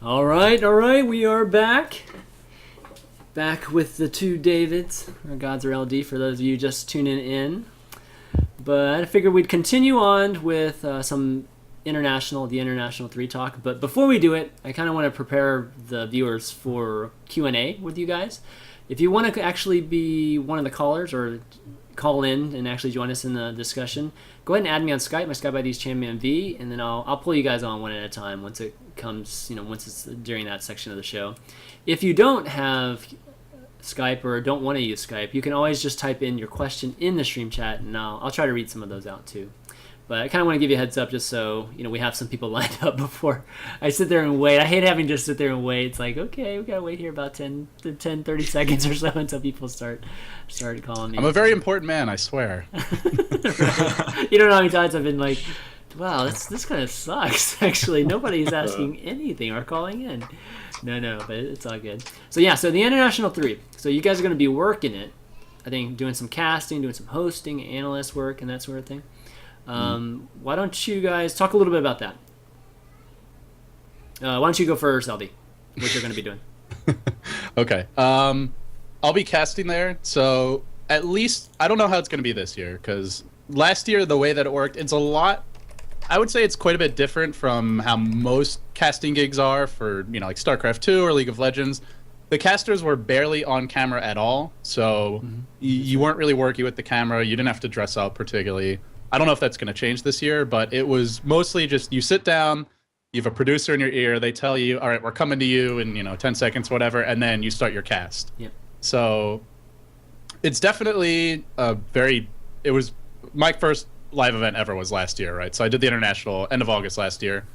All right, we are back. Back with the two Davids, or Gods or LD, for those of you just tuning in. But I figured we'd continue on with the International 3 talk. But before we do it, I kind of want to prepare the viewers for Q&A with you guys. If you want to actually be one of the callers or call in and actually join us in the discussion, go ahead and add me on Skype. My Skype ID is ChanmanV, and then I'll pull you guys on one at a time once it comes, once it's during that section of the show. If you don't have Skype or don't want to use Skype, you can always just type in your question in the stream chat, and I'll try to read some of those out too. But I kind of want to give you a heads up just so we have some people lined up before I sit there and wait. I hate having to sit there and wait. It's like, okay, we got to wait here about 10, 30 seconds or so until people start calling me. I'm a very important man, I swear. You don't know how many times I've been like, wow, this kind of sucks, actually. Nobody's asking anything or calling in. No, but it's all good. So the International 3. So you guys are going to be working it, I think, doing some casting, doing some hosting, analyst work, and that sort of thing. Why don't you guys talk a little bit about that? Why don't you go first, LD, what you're going to be doing? Okay. I'll be casting there, so at least I don't know how it's going to be this year, because last year the way that it worked, it's a lot. I would say it's quite a bit different from how most casting gigs are for like StarCraft 2 or League of Legends. The casters were barely on camera at all, so you weren't really working with the camera. You didn't have to dress up particularly. I don't know if that's going to change this year, but it was mostly just you sit down, you have a producer in your ear, they tell you, all right, we're coming to you in 10 seconds, whatever, and then you start your cast. Yep. So it's definitely it was my first live event ever was last year, right? So I did the International end of August last year.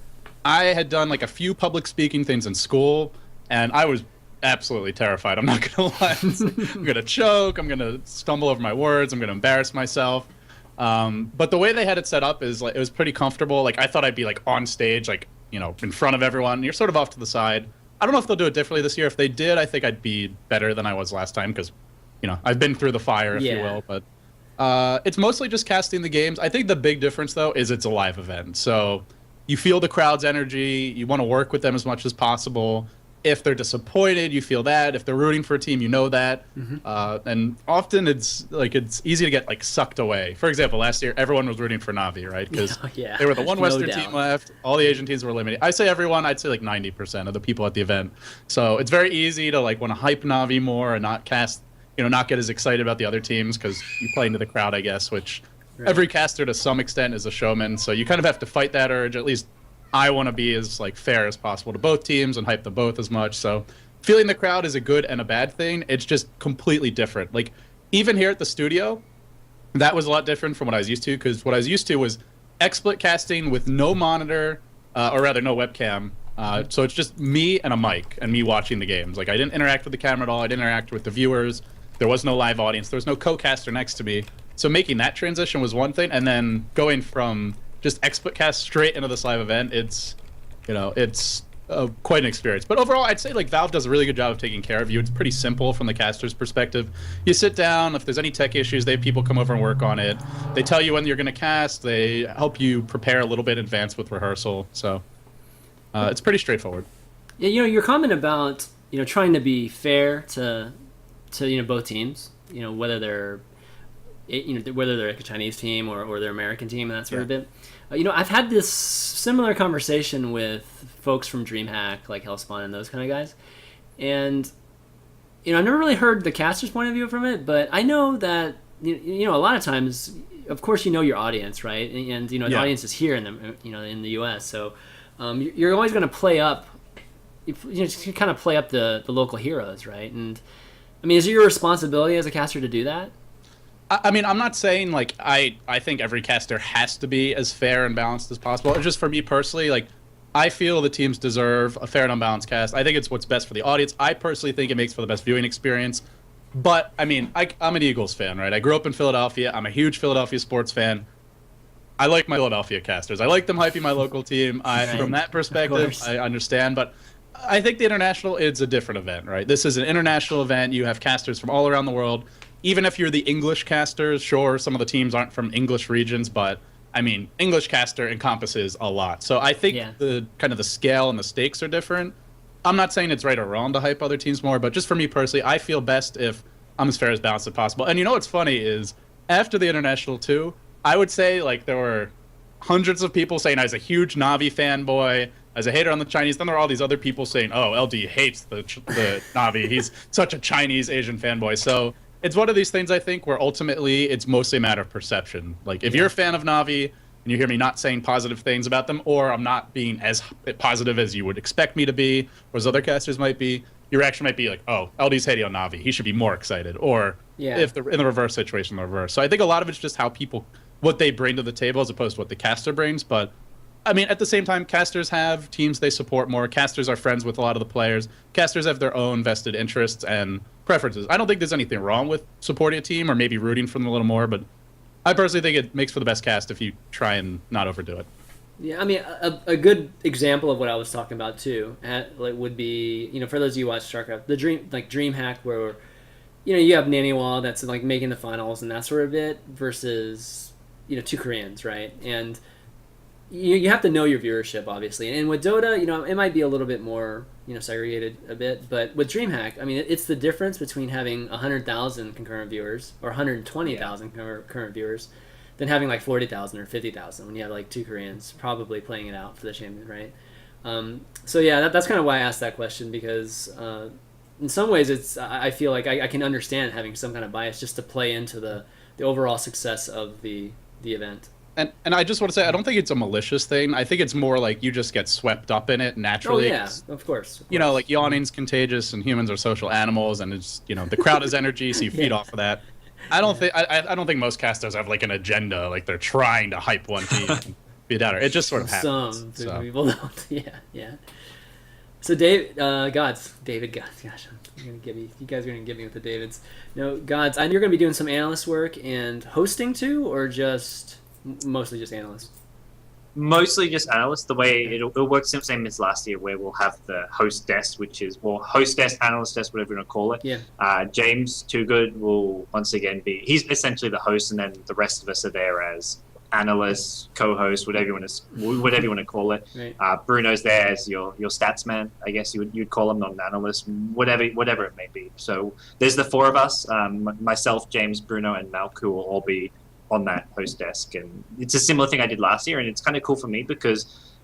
I had done like a few public speaking things in school, and I was absolutely terrified. I'm not going to lie. I'm going to choke. I'm going to stumble over my words. I'm going to embarrass myself. But the way they had it set up is like it was pretty comfortable. Like I thought I'd be like on stage, like in front of everyone. You're sort of off to the side. I don't know if they'll do it differently this year. If they did, I think I'd be better than I was last time because I've been through the fire, if you will. But it's mostly just casting the games. I think the big difference though is it's a live event, so you feel the crowd's energy. You want to work with them as much as possible. If they're disappointed, you feel that. If they're rooting for a team, you know that. And often it's easy to get like sucked away. For example, last year everyone was rooting for Navi, right? Because they were the one Western team left. All the Asian teams were eliminated. I say everyone. I'd say like 90% of the people at the event. So it's very easy to like want to hype Navi more and not cast, not get as excited about the other teams because you play into the crowd, I guess. Which every caster to some extent is a showman. So you kind of have to fight that urge. At least I want to be as like fair as possible to both teams and hype them both as much. So feeling the crowd is a good and a bad thing. It's just completely different. Like even here at the studio, that was a lot different from what I was used to, because what I was used to was XSplit casting with no monitor, or rather no webcam. So it's just me and a mic and me watching the games. Like I didn't interact with the camera at all. I didn't interact with the viewers. There was no live audience. There was no co-caster next to me. So making that transition was one thing, and then going from just XSplit cast straight into this live event, it's quite an experience. But overall, I'd say like Valve does a really good job of taking care of you. It's pretty simple from the caster's perspective. You sit down. If there's any tech issues, they have people come over and work on it. They tell you when you're going to cast. They help you prepare a little bit in advance with rehearsal. So it's pretty straightforward. Yeah, your comment about trying to be fair to both teams. Whether they're like a Chinese team or their American team and that sort of bit. I've had this similar conversation with folks from DreamHack, like Hellspawn and those kind of guys. And, I've never really heard the caster's point of view from it, but I know that, a lot of times, of course, your audience, right? And, the audience is here in the U.S. So you're always going to play up, just kind of play up the local heroes, right? And, is it your responsibility as a caster to do that? I mean, I'm not saying like I think every caster has to be as fair and balanced as possible. It's just for me personally, like I feel the teams deserve a fair and unbalanced cast. I think it's what's best for the audience. I personally think it makes for the best viewing experience. But I'm an Eagles fan, right? I grew up in Philadelphia. I'm a huge Philadelphia sports fan. I like my Philadelphia casters. I like them hyping my local team. From that perspective, I understand. But I think the International is a different event, right? This is an international event. You have casters from all around the world. Even if you're the English casters, sure, some of the teams aren't from English regions, but English caster encompasses a lot. So I think the kind of the scale and the stakes are different. I'm not saying it's right or wrong to hype other teams more, but just for me personally, I feel best if I'm as fair as balanced as possible. And you know what's funny is after the international too, I would say like there were hundreds of people saying I was a huge Navi fanboy, as a hater on the Chinese. Then there are all these other people saying, "Oh, LD hates the Navi. He's such a Chinese Asian fanboy." So it's one of these things I think where ultimately it's mostly a matter of perception. Like if you're a fan of Navi and you hear me not saying positive things about them, or I'm not being as positive as you would expect me to be, or as other casters might be, your reaction might be like, "Oh, LD's hating on Navi. He should be more excited." Or if in the reverse situation, the reverse. So I think a lot of it's just how people, what they bring to the table as opposed to what the caster brings. But I mean, at the same time, casters have teams they support more. Casters are friends with a lot of the players. Casters have their own vested interests and preferences. I don't think there's anything wrong with supporting a team or maybe rooting for them a little more, but I personally think it makes for the best cast if you try and not overdo it. Yeah, I mean, a good example of what I was talking about too, would be, for those of you who watch StarCraft, the DreamHack, where you have Naniwal that's like making the finals and that sort of bit versus two Koreans, right? And you have to know your viewership, obviously. And with Dota, it might be a little bit more, segregated a bit. But with DreamHack, I mean, it's the difference between having 100,000 concurrent viewers or 120,000 concurrent viewers than having like 40,000 or 50,000 when you have like two Koreans probably playing it out for the champion, right? So yeah, that's kind of why I asked that question, because in some ways I feel like I can understand having some kind of bias just to play into the overall success of the event. And I just want to say, I don't think it's a malicious thing. I think it's more like you just get swept up in it naturally. Oh, yeah, of course. Like yawning's contagious and humans are social animals, and it's, the crowd is energy, so you feed off of that. I don't think most casters have like an agenda, like they're trying to hype one team and be a downer. It just sort of happens. Some people don't. Yeah. So David Gods, gosh, you guys are gonna get me with the Davids. No, Gods, and you're gonna be doing some analyst work and hosting too, or just mostly just analysts? Mostly just analysts. The way it'll work same as last year, where we'll have the host desk, which is host desk, analyst desk, whatever you want to call it. Yeah. James Too Good will once again he's essentially the host, and then the rest of us are there as analysts, co-hosts, whatever you want to call it. Right. Bruno's there as your stats man, I guess you'd call him, not an analyst, whatever it may be. So there's the four of us, myself, James, Bruno, and Malk, who will all be on that host desk. And it's a similar thing I did last year, and it's kind of cool for me because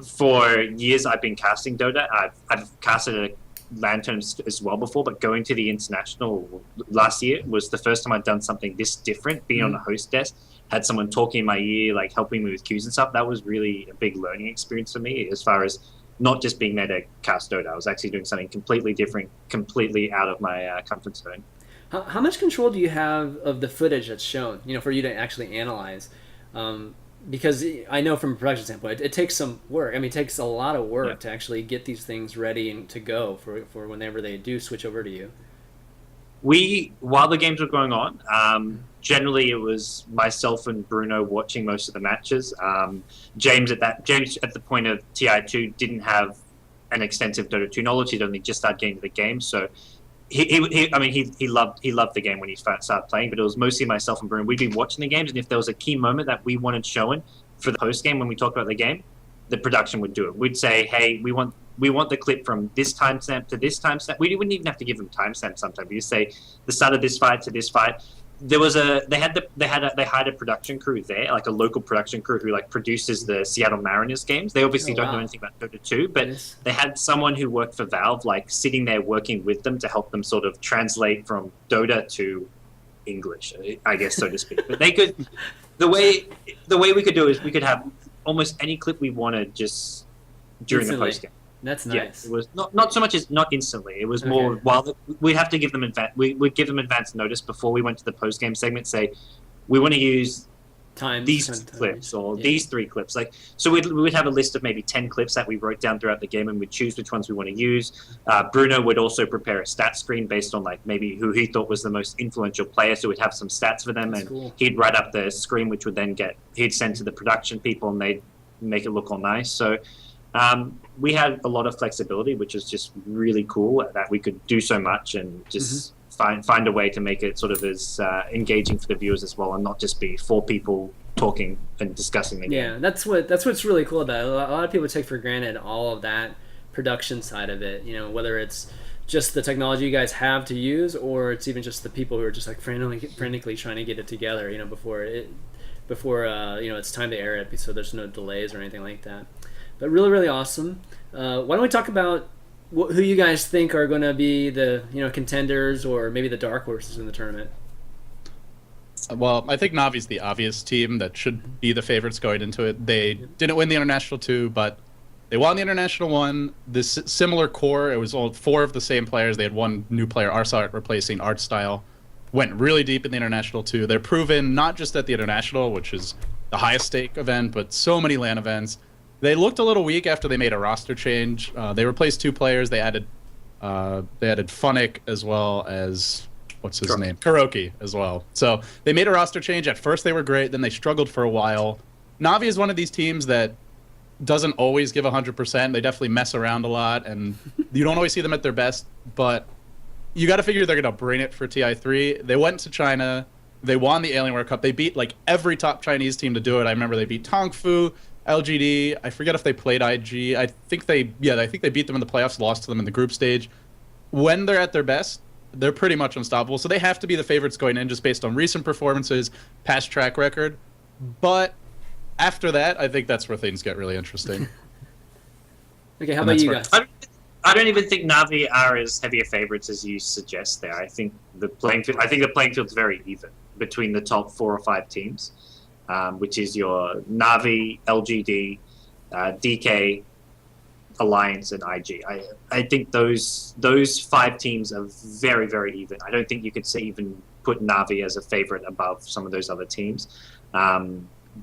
for years I've been casting Dota. I've casted a LAN tournament as well before, but going to the international last year was the first time I'd done something this different, being on the host desk, had someone talking in my ear, like helping me with queues and stuff. That was really a big learning experience for me, as far as not just being there to cast Dota. I was actually doing something completely different, completely out of my comfort zone. How much control do you have of the footage that's shown, for you to actually analyze? Because I know from a production standpoint, it takes some work. I mean, it takes a lot of work to actually get these things ready and to go for whenever they do switch over to you. While the games were going on, generally it was myself and Bruno watching most of the matches. James at the point of TI2 didn't have an extensive Dota 2 knowledge. He'd only just started getting to the game, so he loved the game when he started playing, but it was mostly myself and Bruno. We'd be watching the games, and if there was a key moment that we wanted shown for the post game when we talked about the game, the production would do it. We'd say, hey, we want the clip from this timestamp to this timestamp. We wouldn't even have to give them timestamps sometimes. We just say the start of this fight to this fight. They hired a production crew there, like a local production crew who like produces the Seattle Mariners games. They obviously don't know anything about Dota 2, but they had someone who worked for Valve like sitting there working with them to help them sort of translate from Dota to English, I guess, so to speak. But they could, the way we could do it is we could have almost any clip we wanted just during the post game. That's nice. Yeah, it was not so much as not instantly. It was more while we'd have to give them we'd give them advance notice before we went to the post game segment. Say we want to use these clips or these 3 clips. Like so, we'd have a list of maybe 10 clips that we wrote down throughout the game, and we'd choose which ones we want to use. Bruno would also prepare a stat screen based on like maybe who he thought was the most influential player. So we'd have some stats for them, he'd write up the screen, which would then he'd send to the production people, and they'd make it look all nice. So. We had a lot of flexibility, which is just really cool that we could do so much and just find a way to make it sort of as engaging for the viewers as well, and not just be 4 people talking and discussing the game. Yeah, that's what's really cool about it. A lot of people take for granted all of that production side of it. Whether it's just the technology you guys have to use, or it's even just the people who are just like frantically trying to get it together, before it's time to air it, so there's no delays or anything like that. But really, really awesome. Why don't we talk about who you guys think are going to be the contenders, or maybe the dark horses in the tournament? Well, I think Navi's the obvious team that should be the favorites going into it. They didn't win the International 2, but they won the International 1. This similar core, it was all 4 of the same players. They had one new player, Arsart, replacing Art Style. Went really deep in the International 2. They're proven not just at the International, which is the highest stake event, but so many LAN events. They looked a little weak after they made a roster change. They replaced 2 players. They added Funnick as well as... what's his name? Kuroki as well. So they made a roster change. At first they were great, then they struggled for a while. Navi is one of these teams that doesn't always give 100%. They definitely mess around a lot, and you don't always see them at their best, but you got to figure they're going to bring it for TI3. They went to China. They won the Alienware Cup. They beat like every top Chinese team to do it. I remember they beat Tongfu, LGD. I forget if they played IG. I think they beat them in the playoffs, lost to them in the group stage. When they're at their best, they're pretty much unstoppable. So they have to be the favorites going in just based on recent performances, past track record. But after that, I think that's where things get really interesting. Okay, how about you guys? I don't even think Navi are as heavy a favorites as you suggest there. I think the playing field's very even between the top 4 or 5 teams, which is your Navi, LGD, DK, Alliance, and IG. I think those 5 teams are very, very even. I don't think you could even put Navi as a favorite above some of those other teams.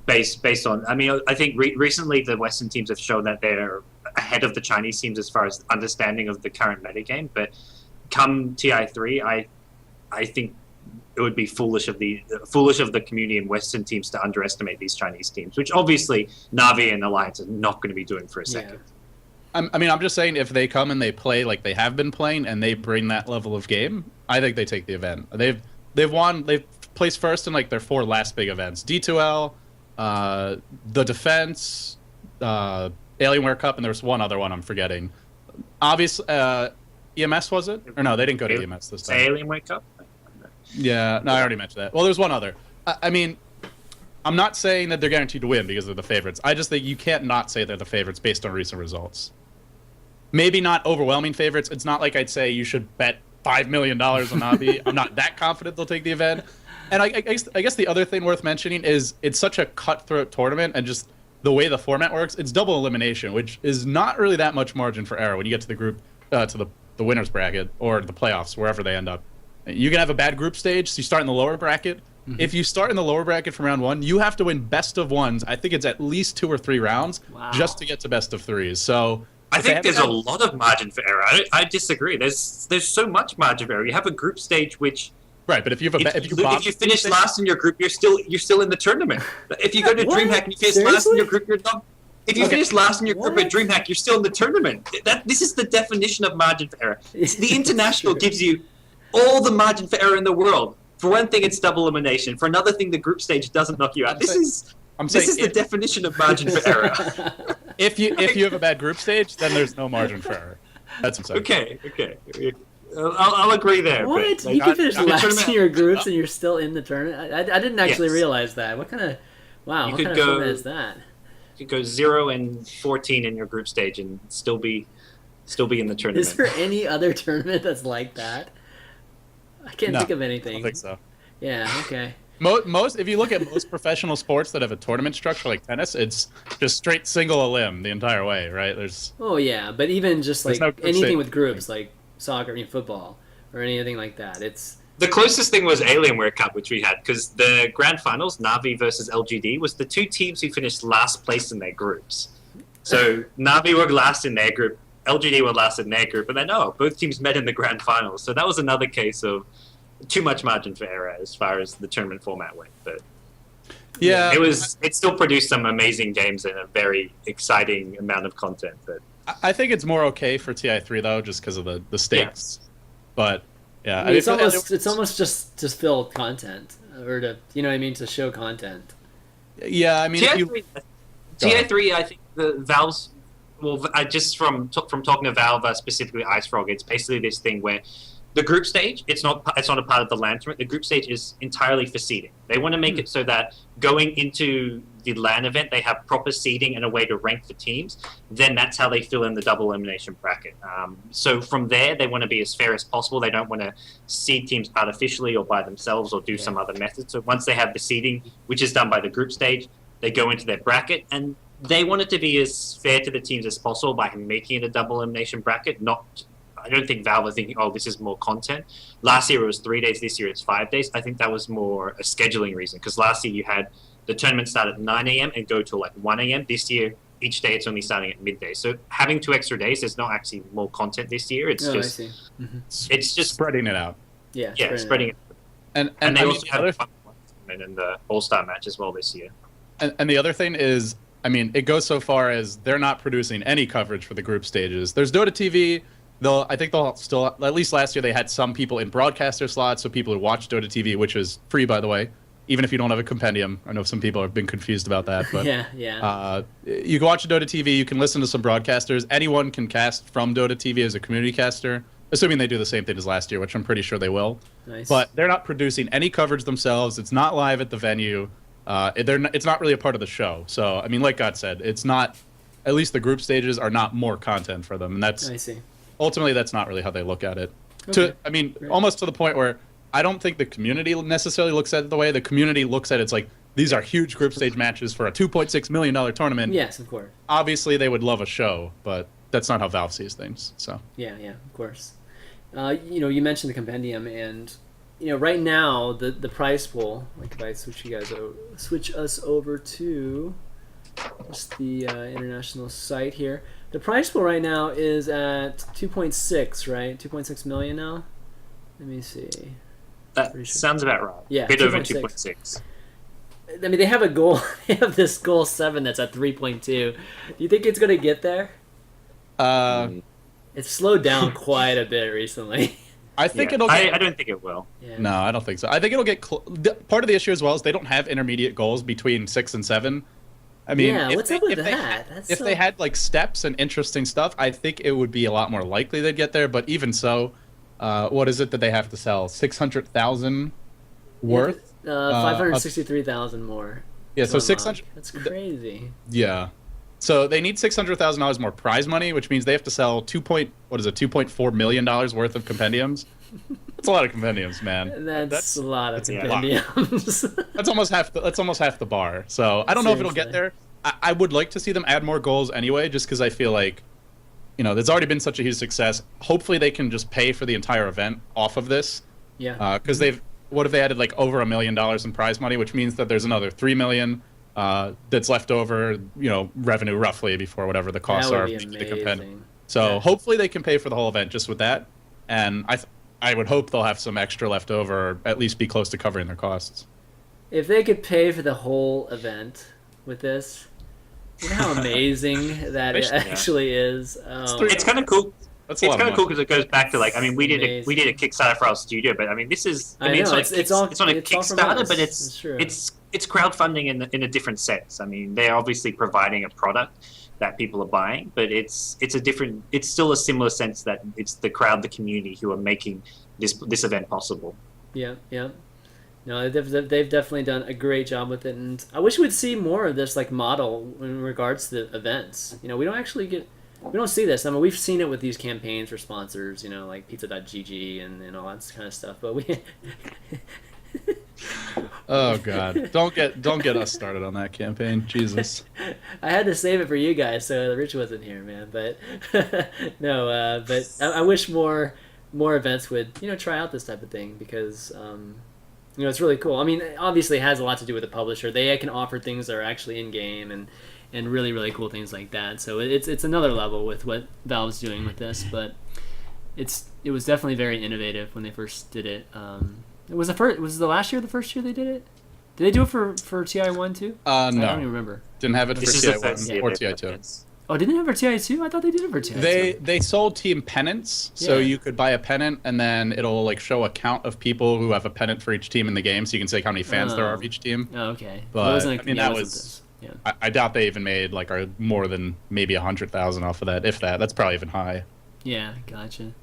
Based on, I think recently the Western teams have shown that they're ahead of the Chinese teams as far as understanding of the current metagame. But come TI3, I think it would be foolish of the community and Western teams to underestimate these Chinese teams, which obviously Navi and Alliance are not going to be doing for a second. Yeah. I'm just saying, if they come and they play like they have been playing and they bring that level of game, I think they take the event. They've placed first in like their 4 last big events: D2L, the Defense, Alienware Cup, and there was one other one I'm forgetting. Obviously, EMS, was it? Or no, they didn't go to EMS this time. Alienware Cup? Yeah, no, I already mentioned that. Well, there's one other. I'm not saying that they're guaranteed to win because they're the favorites. I just think you can't not say they're the favorites based on recent results. Maybe not overwhelming favorites. It's not like I'd say you should bet $5 million on Navi. I'm not that confident they'll take the event. And I guess the other thing worth mentioning is it's such a cutthroat tournament, and just the way the format works, it's double elimination, which is not really that much margin for error when you get to the group, to the winner's bracket or the playoffs, wherever they end up. You can have a bad group stage, so you start in the lower bracket. Mm-hmm. If you start in the lower bracket from round 1, you have to win best of 1s. I think it's at least 2 or 3 rounds just to get to best of 3s. So I think there's a lot of margin for error. I disagree. There's so much margin for error. You have a group stage which... Right, but if you you finish last in your group, you're still in the tournament. If you go to DreamHack and you finish last in your group, you're not. If you finish last in your group at DreamHack, you're still in the tournament. This is the definition of margin for error. The international gives you all the margin for error in the world. For one thing, it's double elimination. For another thing, the group stage doesn't knock you out. This is the definition of margin for error. If you have a bad group stage, then there's no margin for error. That's what I'm saying. Okay. I'll agree there. What? But, you can finish last in your groups and you're still in the tournament? I didn't actually realize that. What kind of... Wow, what kind of format is that? You could go 0-14 in your group stage and still be in the tournament. Is there any other tournament that's like that? I can't think of anything. I don't think so. Yeah, okay. If you look at most professional sports that have a tournament structure like tennis, it's just straight single elim the entire way, right? Oh yeah, but even just like anything with groups, like soccer, football, or anything like that, it's... The closest thing was Alienware Cup, which we had, because the grand finals, Navi versus LGD, was the 2 teams who finished last place in their groups. So Navi were last in their group, LGD were last in their group, and then both teams met in the grand finals. So that was another case of too much margin for error as far as the tournament format went. But yeah, it still produced some amazing games and a very exciting amount of content. But I think it's more okay for TI3 though, just because of the stakes. Yeah. But yeah, it's almost just to fill content or to to show content. Yeah, TI3, I think the Valve's well, I just from talking to Valve, specifically Ice Frog, it's basically this thing where the group stage, it's not a part of the LAN tournament. The group stage is entirely for seeding. They want to make it so that going into the LAN event, they have proper seeding and a way to rank the teams. Then that's how they fill in the double elimination bracket. So from there, they want to be as fair as possible. They don't want to seed teams artificially or by themselves or do some other method. So once they have the seeding, which is done by the group stage, they go into their bracket, and they want it to be as fair to the teams as possible by making it a double elimination bracket. I don't think Valve are thinking, oh, this is more content. Last year it was 3 days. This year it's 5 days. I think that was more a scheduling reason, because last year you had the tournament start at 9 a.m. and go till like 1 a.m. This year, each day it's only starting at midday. So having 2 extra days, there's not actually more content this year. It's just it's just spreading it out. Yeah, spreading it. And they I mean, also have fun in the All-Star match as well this year. And the other thing is, I mean, it goes so far as they're not producing any coverage for the group stages. There's Dota TV. I think they'll still, at least last year, they had some people in broadcaster slots, so people who watch Dota TV, which is free, by the way, even if you don't have a compendium. I know some people have been confused about that, but you can watch Dota TV, you can listen to some broadcasters. Anyone can cast from Dota TV as a community caster, assuming they do the same thing as last year, which I'm pretty sure they will. Nice. But they're not producing any coverage themselves. It's not live at the venue. It's not really a part of the show. So, I mean, like God said, it's not, at least the group stages are not more content for them. And that's, I see. Ultimately, that's not really how they look at it. Okay. Almost to the point where I don't think the community necessarily looks at it the way the community looks at it. It's like, these are huge group stage matches for a $2.6 million tournament. Yes, of course. Obviously, they would love a show, but that's not how Valve sees things. So Yeah, of course. You mentioned the compendium, and right now the prize pool. Like if I switch us over to just the international site here. The prize pool right now is at 2.6, right? 2.6 million now. Let me see. That sounds about right. Yeah, a bit over 2.6. I mean, they have a goal. They have this goal 7 that's at 3.2. Do you think it's going to get there? It's slowed down quite a bit recently. I think it'll. I don't think it will. Yeah. No, I don't think so. I think it'll get. Part of the issue as well is they don't have intermediate goals between 6 and 7. I mean, what's up with that? If they had like steps and interesting stuff, I think it would be a lot more likely they'd get there. But even so, what is it that they have to sell? 600,000 worth? 563,000 more. Yeah, so 600. That's crazy. Yeah, so they need $600,000 more prize money, which means they have to sell $2.4 million worth of compendiums. That's a lot of compendiums, man. That's a lot of compendiums. That's almost half the bar. So I don't know if it'll get there. I would like to see them add more goals anyway, just because I feel like, there's already been such a huge success. Hopefully they can just pay for the entire event off of this. Yeah. Because what if they added like over $1 million in prize money, which means that there's another $3 million that's left over, revenue roughly before whatever the costs are. The compendium. So hopefully they can pay for the whole event just with that, and I would hope they'll have some extra left over, or at least be close to covering their costs. If they could pay for the whole event with this, you know how amazing that it actually is. It's kind of cool. It's kind of cool because it goes back to we did a Kickstarter for our studio, but I mean this is it's on a Kickstarter, but it's crowdfunding in a different sense. I mean they're obviously providing a product that people are buying, but it's still a similar sense that it's the crowd, the community who are making this event possible. Yeah. No, they've definitely done a great job with it, and I wish we'd see more of this model in regards to the events. We don't see this. I mean, we've seen it with these campaigns for sponsors, like Pizza.gg and all that kind of stuff. But we. Oh God! Don't get us started on that campaign, Jesus. I had to save it for you guys, so Rich wasn't here, man. But no, but I wish more events would try out this type of thing because it's really cool. I mean, obviously, it has a lot to do with the publisher. They can offer things that are actually in game and really, really cool things like that. So it's another level with what Valve's doing with this, but it was definitely very innovative when they first did it. Was the last year the first year they did it? Did they do it for TI1 too? No. I don't even remember. Didn't have it for TI1 or TI2. Oh, didn't they have it for TI2? I thought they did it for TI2. They sold team pennants, so you could buy a pennant and then it'll show a count of people who have a pennant for each team in the game, so you can say how many fans there are of each team. Oh, okay. But I mean that was Yeah. I doubt they even made like more than maybe 100,000 off of that, if that. That's probably even high. Yeah, gotcha.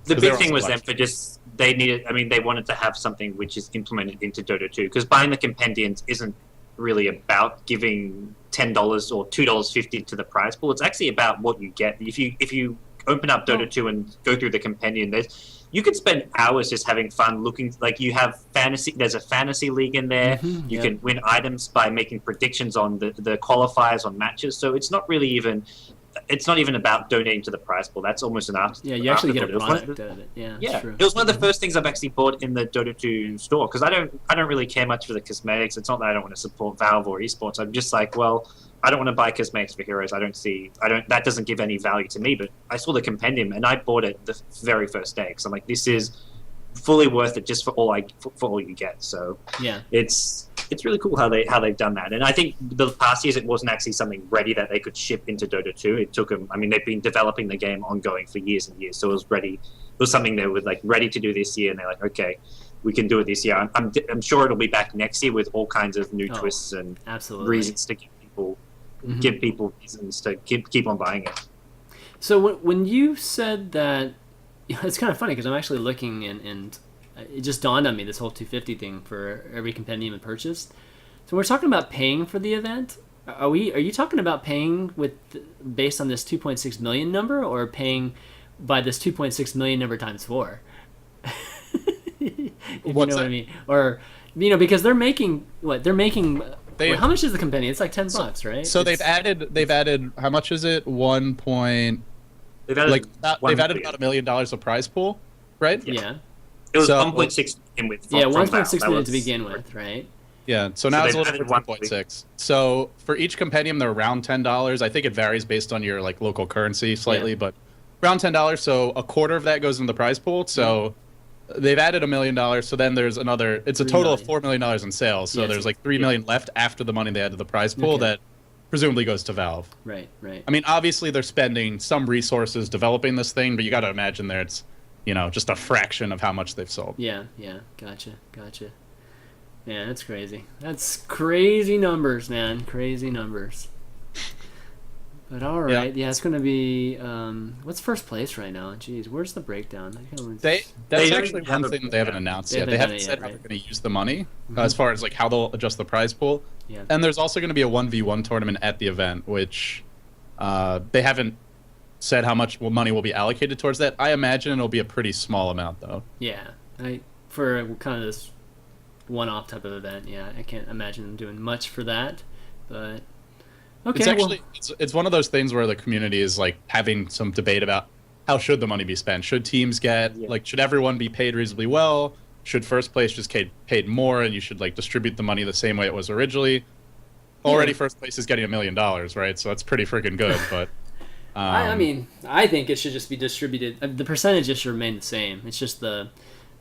The 'Cause big they're thing was also them for just they needed. I mean, they wanted to have something which is implemented into Dota 2 because buying the compendiums isn't really about giving $10 or $2.50 to the prize pool. It's actually about what you get. If you open up Dota 2 and go through the compendium, you could spend hours just having fun looking. Like you have fantasy. There's a fantasy league in there. You can win items by making predictions on the qualifiers on matches. So it's not really even. It's not even about donating to the prize pool. That's almost an after. Yeah, you actually get a afterthought. product out of it. Yeah, Yeah, true. it was one of the first things I've actually bought in the Dota 2 store because I don't really care much for the cosmetics. It's not that I don't want to support Valve or esports. I'm just like, well, I don't want to buy cosmetics for heroes. That doesn't give any value to me. But I saw the compendium and I bought it the very first day because I'm like, this is fully worth it just for all you get. So yeah, it's really cool how they've done that. And I think the past years it wasn't actually something ready that they could ship into Dota 2. It took them. I mean, they've been developing the game ongoing for years and years, so it was ready. It was something they were like ready to do this year, and they're like, okay, we can do it this year. I'm sure it'll be back next year with all kinds of new twists and reasons to give people reasons to keep on buying it. So when you said that, it's kind of funny because I'm actually looking and it just dawned on me, this whole 250 thing for every compendium and purchased. So we're talking about paying for the event. Are you talking about paying based on this 2.6 million number, or paying by this 2.6 million number times 4? If you know what I mean? Or because they're making how much is the compendium? It's like $10, right? So they've added how much is it? They've added about $1 million of prize pool, right? Yeah. It was 1.6 to begin with. 1.6 million to begin with, right? Yeah, so now it's a little over 1.6. So for each compendium, they're around $10. I think it varies based on your like local currency slightly, but around $10. So a quarter of that goes into the prize pool. So they've added $1 million. So then there's another. It's a total of $4 million in sales. So there's like $3 million left after the money they add to the prize pool that presumably goes to Valve. Right. I mean, obviously they're spending some resources developing this thing, but you got to imagine there it's just a fraction of how much they've sold. Yeah, gotcha. Yeah, that's crazy. That's crazy numbers, man. Crazy numbers. But all right, yeah, it's going to be what's first place right now? Jeez, where's the breakdown? That's actually one thing they haven't announced yet. They haven't said how they're going to use the money as far as like how they'll adjust the prize pool. Yeah. And there's also going to be a 1v1 tournament at the event, which they haven't said how much money will be allocated towards that. I imagine it'll be a pretty small amount, though. Yeah, for kind of this one-off type of event, I can't imagine them doing much for that. But okay, it's one of those things where the community is like having some debate about how should the money be spent. Should teams get should everyone be paid reasonably well? Should first place just get paid more, and you should like distribute the money the same way it was originally? Already, first place is getting $1 million, right? So that's pretty freaking good, but. I mean, I think it should just be distributed. The percentages should remain the same. It's just the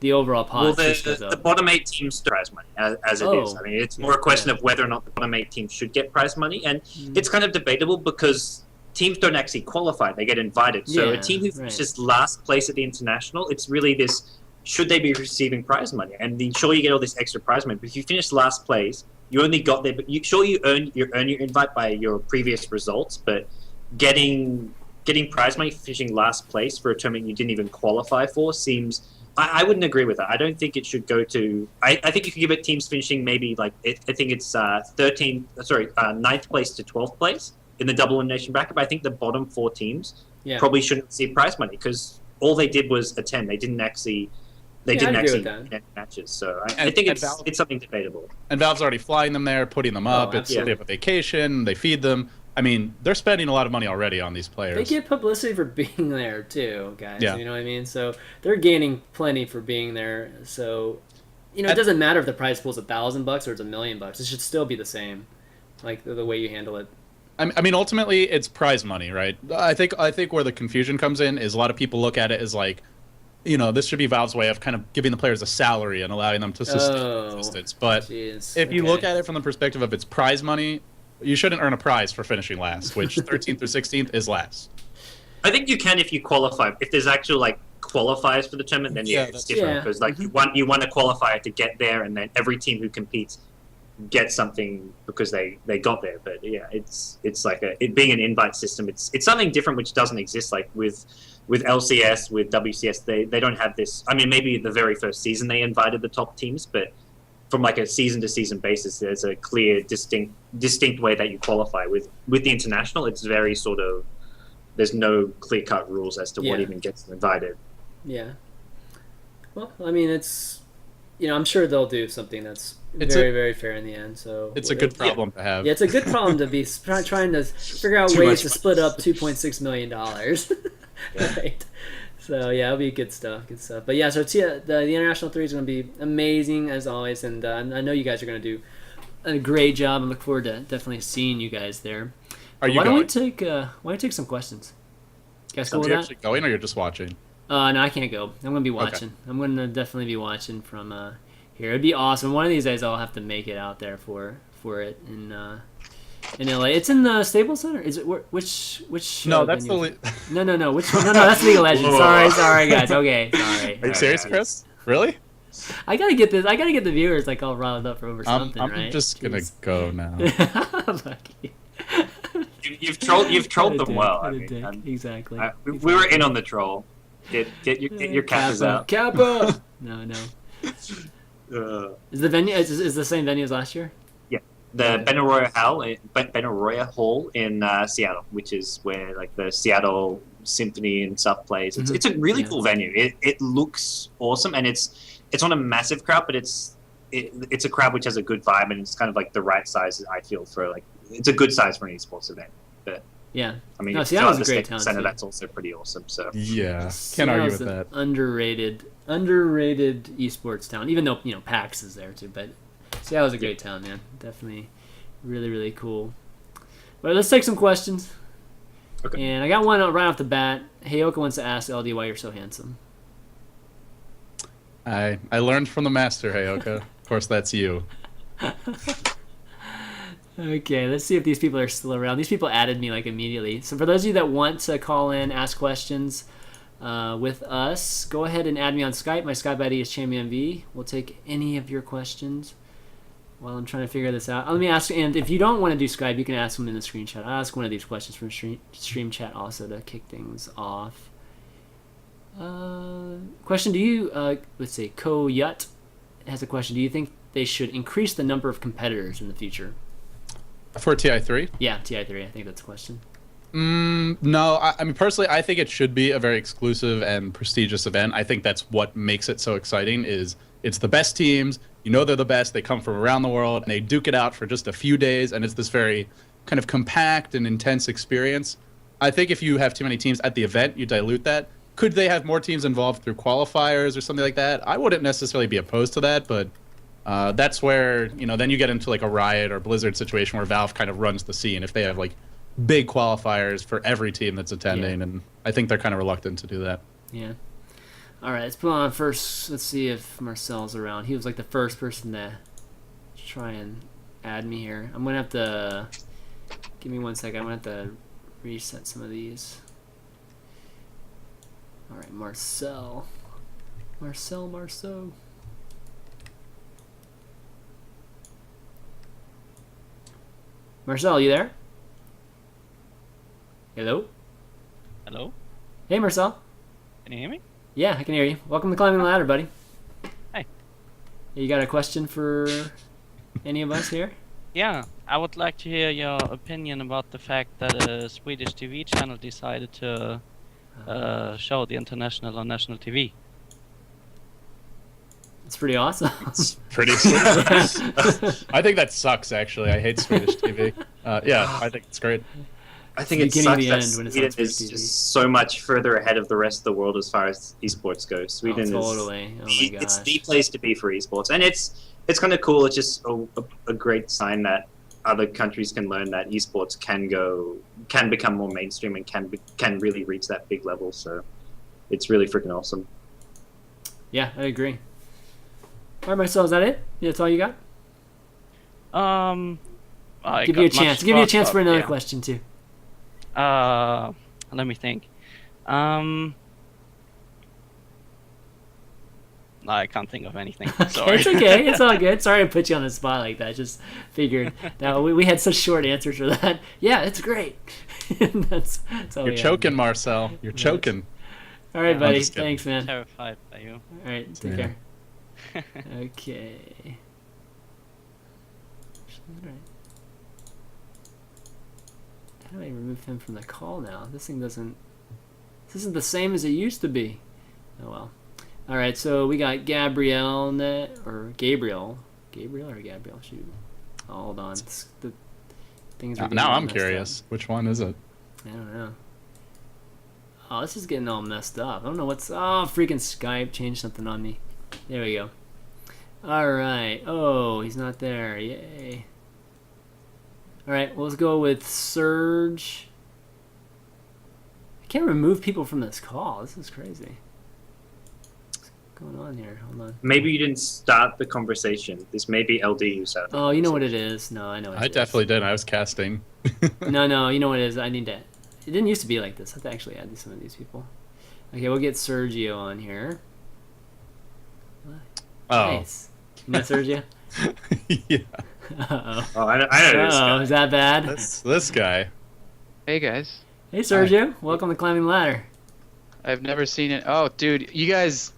overall pot. Well, the bottom 8 teams still prize money as it is. I mean, it's more a question of whether or not the bottom 8 teams should get prize money, and it's kind of debatable because teams don't actually qualify; they get invited. So a team who finishes last place at the international, it's really this: should they be receiving prize money? And sure, you get all this extra prize money, but if you finish last place, you only got there. But you earn your invite by your previous results, but getting prize money for finishing last place for a tournament you didn't even qualify for seems. I wouldn't agree with that. I don't think it should go to. I think you could give it teams finishing maybe I think it's 9th place to 12th place in the double elimination bracket. But I think the bottom 4 teams probably shouldn't receive prize money because all they did was attend. They didn't actually. Get matches. So I think it's something debatable. And Valve's already flying them there, putting them up. They have a vacation. They feed them. I mean, they're spending a lot of money already on these players. They get publicity for being there, too, guys. Yeah. You know what I mean? So they're gaining plenty for being there. So, it doesn't matter if the prize pool is $1,000 or it's $1 million. It should still be the same, like the way you handle it. I mean, ultimately, it's prize money, right? I think where the confusion comes in is a lot of people look at it as like, this should be Valve's way of kind of giving the players a salary and allowing them to sustain existence. But if you look at it from the perspective of it's prize money, you shouldn't earn a prize for finishing last, which 13th or 16th is last. I think you can if you qualify. If there's actual qualifiers for the tournament, then it's different because you want a qualifier to get there, and then every team who competes get something because they got there. But yeah, it's like it being an invite system. It's something different which doesn't exist. Like with LCS, with WCS, they don't have this. I mean, maybe the very first season they invited the top teams, but from like a season to season basis, there's a clear, distinct way that you qualify. With the international, it's very sort of, there's no clear cut rules as to what even gets invited. Yeah. Well, I mean, it's, I'm sure they'll do something that's very fair in the end. So it's a good problem to have. Yeah, it's a good problem to be trying to figure out ways to split up $2.6 million. Right. So yeah, it'll be good stuff. But yeah, so the International 3 is going to be amazing as always, and I know you guys are going to do a great job. I look forward to definitely seeing you guys there. Why don't we take some questions? You guys cool with that? Are you actually going, or you're just watching? No, I can't go. I'm going to be watching. Okay. I'm going to definitely be watching from here. It'd be awesome. One of these days I'll have to make it out there for it in LA. It's in the Staples Center. Is it which? No, that's venue? No. Which one? No, that's League of Legends. Sorry, guys. Okay, sorry. Are you serious, Chris? Really? I gotta get this. I gotta get the viewers like all riled up over something, right? I'm just gonna go now. You've trolled them well. I mean, exactly. We were in on the troll. Get your cappers out. Kappa. No. Is the venue is the same venue as last year? Yeah, the Benaroya Hall in Seattle, which is where like the Seattle Symphony and stuff plays. It's a really cool venue. It looks awesome, and it's on a massive crowd, but it's a crowd which has a good vibe, and it's kind of like the right size. I feel for like it's a good size for an esports event. But yeah, I mean, Seattle's a great town center, too. that's also pretty awesome. So yeah, can't argue with that. Underrated esports town, even though PAX is there too. But Seattle's a great town, man. Definitely, really, really cool. But let's take some questions. Okay. And I got one right off the bat. Heyoka wants to ask LD why you're so handsome. I learned from the master, Heyoka. Of course, that's you. Okay, let's see if these people are still around. These people added me like immediately. So for those of you that want to call in, ask questions with us, go ahead and add me on Skype. My Skype ID is ChanmanV. We'll take any of your questions while I'm trying to figure this out. Let me ask, and if you don't want to do Skype, you can ask them in the screenshot. I'll ask one of these questions from stream chat also to kick things off. Question, do you, let's see, Koyut has a question. Do you think they should increase the number of competitors in the future? For TI3? Yeah, TI3. I think that's a question. No, I mean, personally, I think it should be a very exclusive and prestigious event. I think that's what makes it so exciting is it's the best teams. They're the best. They come from around the world, and they duke it out for just a few days, and it's this very kind of compact and intense experience. I think if you have too many teams at the event, you dilute that. Could they have more teams involved through qualifiers or something like that? I wouldn't necessarily be opposed to that, but that's where, then you get into like a Riot or Blizzard situation where Valve kind of runs the scene if they have like big qualifiers for every team that's attending, and I think they're kind of reluctant to do that. Yeah. All right, let's put on first. Let's see if Marcel's around. He was like the first person to try and add me here. I'm going to have to... Give me 1 second. I'm going to have to reset some of these. All right, Marcel. Marcel. Marcel, you there? Hello? Hello? Hey, Marcel. Can you hear me? Yeah, I can hear you. Welcome to Climbing the Ladder, buddy. Hi. You got a question for any of us here? Yeah, I would like to hear your opinion about the fact that a Swedish TV channel decided to show the international on national TV. It's pretty awesome. It's pretty sweet. I think that sucks, actually. I hate Swedish TV. Yeah, I think it's great. I think it sucks that Sweden is just so much further ahead of the rest of the world as far as esports goes. Sweden is it's the place to be for esports, and it's kind of cool. It's just a great sign that other countries can learn that esports can become more mainstream and can really reach that big level. So it's really freaking awesome. Yeah, I agree. All right, Marcel, is that it? Yeah, that's all you got? Give you a chance. Give you a chance for another question too. Let me think. No, I can't think of anything. Okay, Sorry. it's okay. It's all good. Sorry to put you on the spot like that. Just figured that we had such short answers for that. Yeah, it's great. that's all You're we choking, Marcel. You're choking. All right, I'm buddy. just kidding. Thanks, man. Terrified by you. All right, take Yeah. care. Okay. All right. How do I remove him from the call now? This thing doesn't. This isn't the same as it used to be. Oh well. All right, so we got Gabriel or Gabriel. Gabriel or Gabriel? Shoot. Oh, hold on. The things are getting Now all I'm messed curious. Which one is it? up. I don't know. Oh, this is getting all messed up. I don't know what's. Oh, freaking Skype changed something on me. There we go. All right. Oh, he's not there. Yay. All right, well, let's go with Surge. I can't remove people from this call. This is crazy. What's going on here? Hold on. Maybe you didn't start the conversation. This may be LD who started. Oh, you know what it is. No, I know what I it is. definitely did. I was casting. No, you know what it is. I need to. It didn't used to be like this. I have to actually add some of these people. Okay, we'll get Sergio on here. Oh. Nice. You know Sergio? Yeah. Uh-oh. Oh, I know this Uh-oh, guy. is that bad? This guy. Hey guys, Hey, Sergio. Welcome to Climbing the Ladder. I've never seen it. Oh, dude, you guys,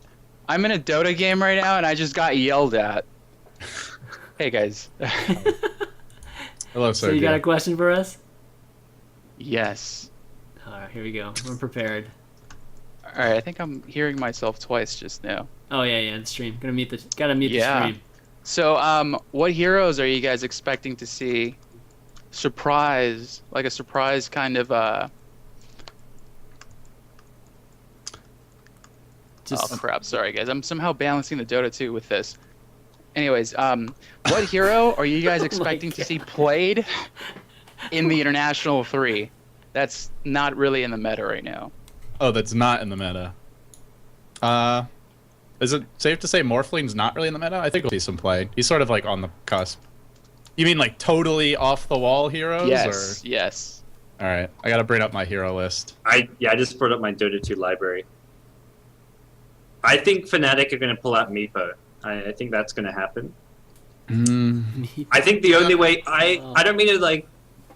I'm in a Dota game right now and I just got yelled at. Hey guys. Hello, So sir. you got a question for us? Yes. All right, here we go. We're prepared. All right, I think I'm hearing myself twice just now. Oh yeah, the stream. Gotta mute the Yeah. stream. So, what heroes are you guys expecting to see? Surprise, like a surprise kind of. Just Oh crap! Sorry guys, I'm somehow balancing the Dota 2 with this. Anyways, what hero are you guys Oh my expecting to God. see played in the International 3? That's not really in the meta right now. Oh, that's not in the meta. Is it safe to say Morphling's not really in the meta? I think we'll see some play. He's sort of like on the cusp. You mean like totally off the wall heroes? Yes, yes. Or... All right, I gotta bring up my hero list. I just brought up my Dota 2 library. I think Fnatic are going to pull out Meepo. I think that's going to happen. I think the only way I don't mean to like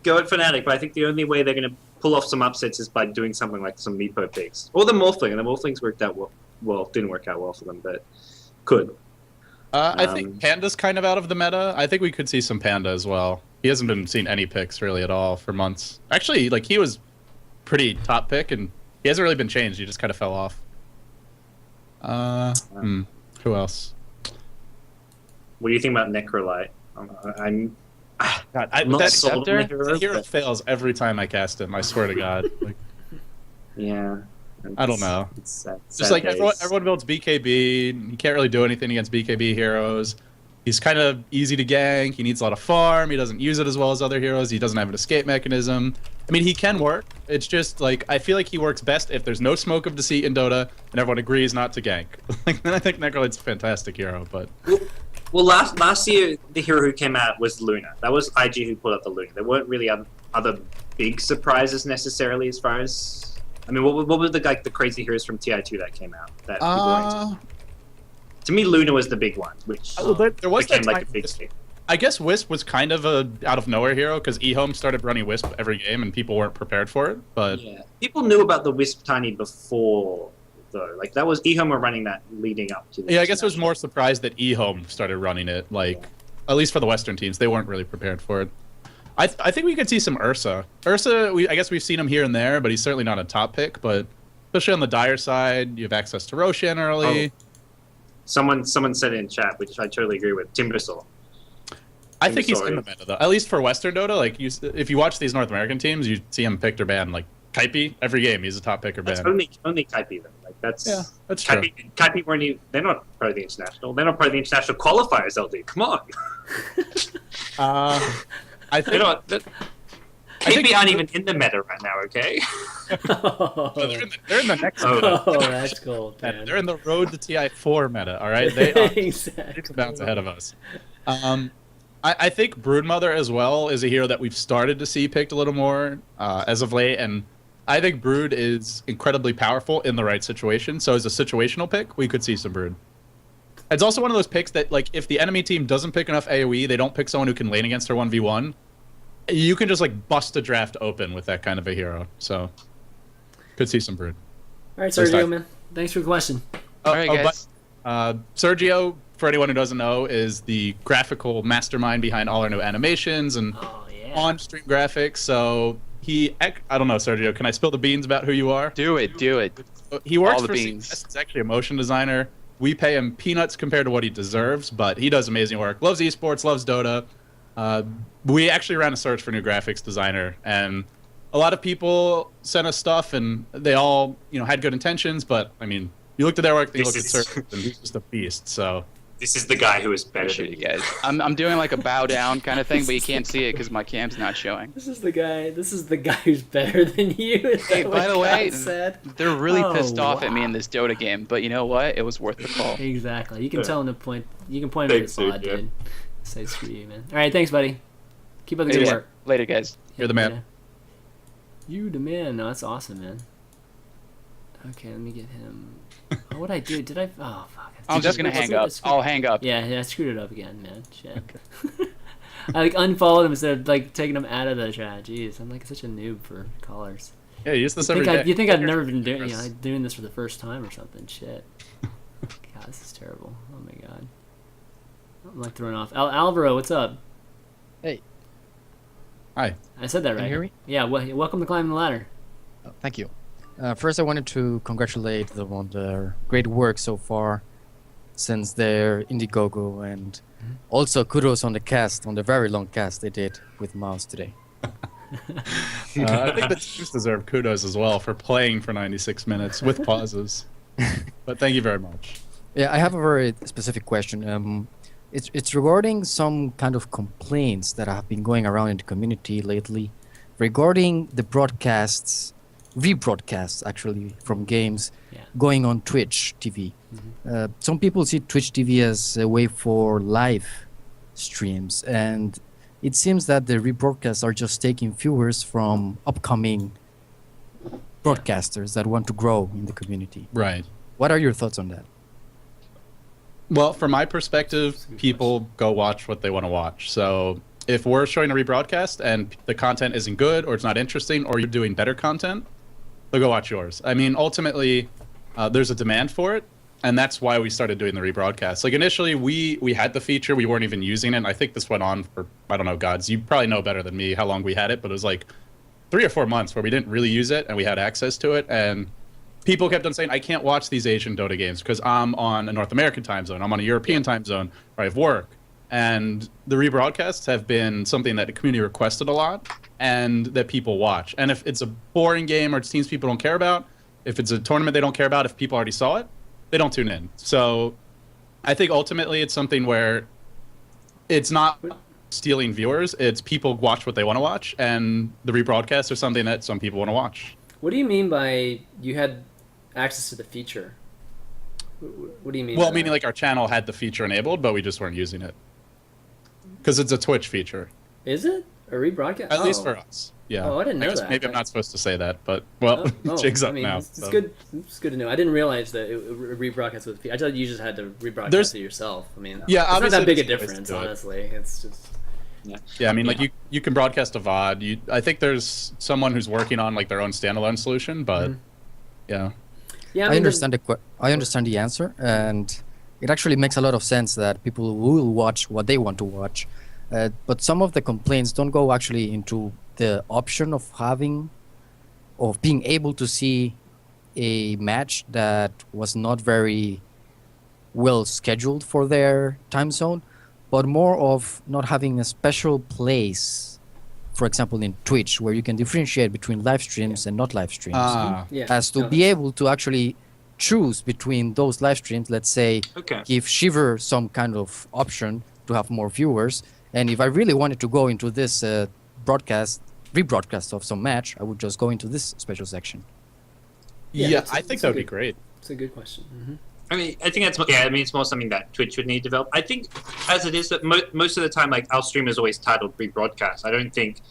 go at Fnatic, but I think the only way they're going to pull off some upsets is by doing something like some Meepo picks or the Morphling. And the Morphlings worked out well. Well, didn't work out well for them, but could. I think Panda's kind of out of the meta. I think we could see some Panda as well. He hasn't been seen any picks really at all for months. Actually, like he was pretty top pick, and he hasn't really been changed. He just kind of fell off. Who else? What do you think about Necrolite? I'm God, not that sold on the hero hero, but fails every time I cast him. I swear to God. Like, yeah. I don't know. It's sad, just like days. everyone builds BKB. He can't really do anything against BKB heroes. He's kind of easy to gank. He needs a lot of farm. He doesn't use it as well as other heroes. He doesn't have an escape mechanism. I mean, he can work. It's just like I feel like he works best if there's no smoke of deceit in Dota and everyone agrees not to gank. Like then I think Necrolite's a fantastic hero, but Well, last year the hero who came out was Luna. That was IG who pulled out the Luna. There weren't really other big surprises necessarily as far as. I mean, what were the crazy heroes from TI2 that came out that people were into? To me, Luna was the big one, which there was became that like a time- big thing. I guess Wisp was kind of a out of nowhere hero because eHome started running Wisp every game and people weren't prepared for it. But Yeah, people knew about the Wisp Tiny before, though. Like that was eHome were running that leading up to. yeah, I guess I was more surprised that eHome started running it. Like at least for the Western teams, they weren't really prepared for it. I think we could see some Ursa. I guess we've seen him here and there, but he's certainly not a top pick. But especially on the Dire side, you have access to Roshan early. Oh. Someone said it in chat, which I totally agree with. Timbersaw. I think he's in the meta though. At least for Western Dota, like if you watch these North American teams, you see him picked or banned. Like Kaipi, every game he's a top pick or That's banned. only Kaipi though. Like that's true. Kaipi weren't even. They're not part of the international. They're not part of the international qualifiers. LD, come on. I think They're not. Kaipi aren't even in the meta right now. Okay. they're in the next. Oh, that's cool, man. They're in the road to TI4 meta. All right, they are Exactly. bounce ahead of us. I think Broodmother as well is a hero that we've started to see picked a little more as of late, and I think Brood is incredibly powerful in the right situation. So as a situational pick, we could see some Brood. It's also one of those picks that, like, if the enemy team doesn't pick enough AoE, they don't pick someone who can lane against her 1v1, you can just, like, bust a draft open with that kind of a hero. So, could see some Brood. All right, Sergio, man. Thanks for the question. All right, guys. Sergio, for anyone who doesn't know, is the graphical mastermind behind all our new animations and on-stream graphics. So I don't know, Sergio, can I spill the beans about who you are? Do it. He works All the for beans. CS. He's actually a motion designer. We pay him peanuts compared to what he deserves, but he does amazing work. Loves esports, loves Dota. We actually ran a search for new graphics designer, and a lot of people sent us stuff, and they all, had good intentions. But I mean, you looked at their work, you looked at search, and he's just a beast. So This is the guy who is better Appreciate than you guys. I'm doing like a bow down kind of thing, but you can't see it because my cam's not showing. This is the guy who's better than you. Is Hey, that by what the way, God said? they're really pissed off at me wow. in this Dota game, but you know what? It was worth the call. Exactly. You can tell him to point. You can point him at Thanks, the pod, dude, yeah. dude. Say screw you, man. All right, thanks, buddy. Keep up the good Later, work. later, guys. You're the man. You the man. No, that's awesome, man. Okay, let me get him. Oh, what'd I do? Did I? Oh, fuck. I'm just gonna hang up. I'll hang up. Yeah, I screwed it up again, man. Shit. I unfollowed him instead of taking him out of the chat. Jeez, I'm such a noob for callers. Yeah, you use this every day. You think I've never been doing this for the first time or something? Shit. God, this is terrible. Oh my god. I'm thrown off. Alvaro, what's up? Hey. Hi. I said that right. Can you hear me? Yeah. Welcome to Climbing the Ladder. Oh, thank you. First, I wanted to congratulate them on their great work so far since their Indiegogo, and also kudos on the very long cast they did with Mouse today. I think the teams deserve kudos as well for playing for 96 minutes with pauses. But thank you very much. Yeah, I have a very specific question. It's regarding some kind of complaints that have been going around in the community lately regarding the rebroadcasts actually from games going on Twitch TV. Some people see Twitch TV as a way for live streams, and it seems that the rebroadcasts are just taking viewers from upcoming broadcasters that want to grow in the community. Right. What are your thoughts on that? Well, from my perspective, people go watch what they want to watch. So if we're showing a rebroadcast and the content isn't good or it's not interesting or you're doing better content, they'll go watch yours. I mean, ultimately, there's a demand for it, and that's why we started doing the rebroadcast. Like, initially, we had the feature. We weren't even using it, and I think this went on for, I don't know, GoDz. You probably know better than me how long we had it, but it was like 3 or 4 months where we didn't really use it, and we had access to it, and people kept on saying, I can't watch these Asian Dota games because I'm on a North American time zone. I'm on a European time zone, or I have work. And the rebroadcasts have been something that the community requested a lot and that people watch. And if it's a boring game or it's teams people don't care about, if it's a tournament they don't care about, if people already saw it, they don't tune in. So I think ultimately it's something where it's not stealing viewers, it's people watch what they want to watch, and the rebroadcasts are something that some people want to watch. What do you mean by you had access to the feature? What do you mean? Well, meaning like our channel had the feature enabled, but we just weren't using it. Because it's a Twitch feature. Is it a rebroadcast? At least for us. Yeah. Oh, I didn't know guess that. Maybe I'm not supposed to say that, but jig's up now. It's So. good. It's good to know. I didn't realize that it rebroadcast with. I thought you just had to rebroadcast There's- it yourself. I mean, Yeah, it's not obviously that big a there's ways to difference, do it. honestly. It's just. Yeah, I mean, like you can broadcast a VOD. I think there's someone who's working on like their own standalone solution, but yeah. Yeah, I understand I understand the answer, and it actually makes a lot of sense that people will watch what they want to watch. But some of the complaints don't go actually into the option of being able to see a match that was not very well scheduled for their time zone, but more of not having a special place, for example, in Twitch, where you can differentiate between live streams and not live streams. As to be able to actually choose between those live streams, let's say, give Shiver some kind of option to have more viewers. And if I really wanted to go into this rebroadcast of some match, I would just go into this special section. Yeah, I think that would be great. It's a good question. Mm-hmm. I mean, I think that's it's more something that Twitch would need to develop. I think, as it is, that most of the time, like our stream is always titled rebroadcast. I don't think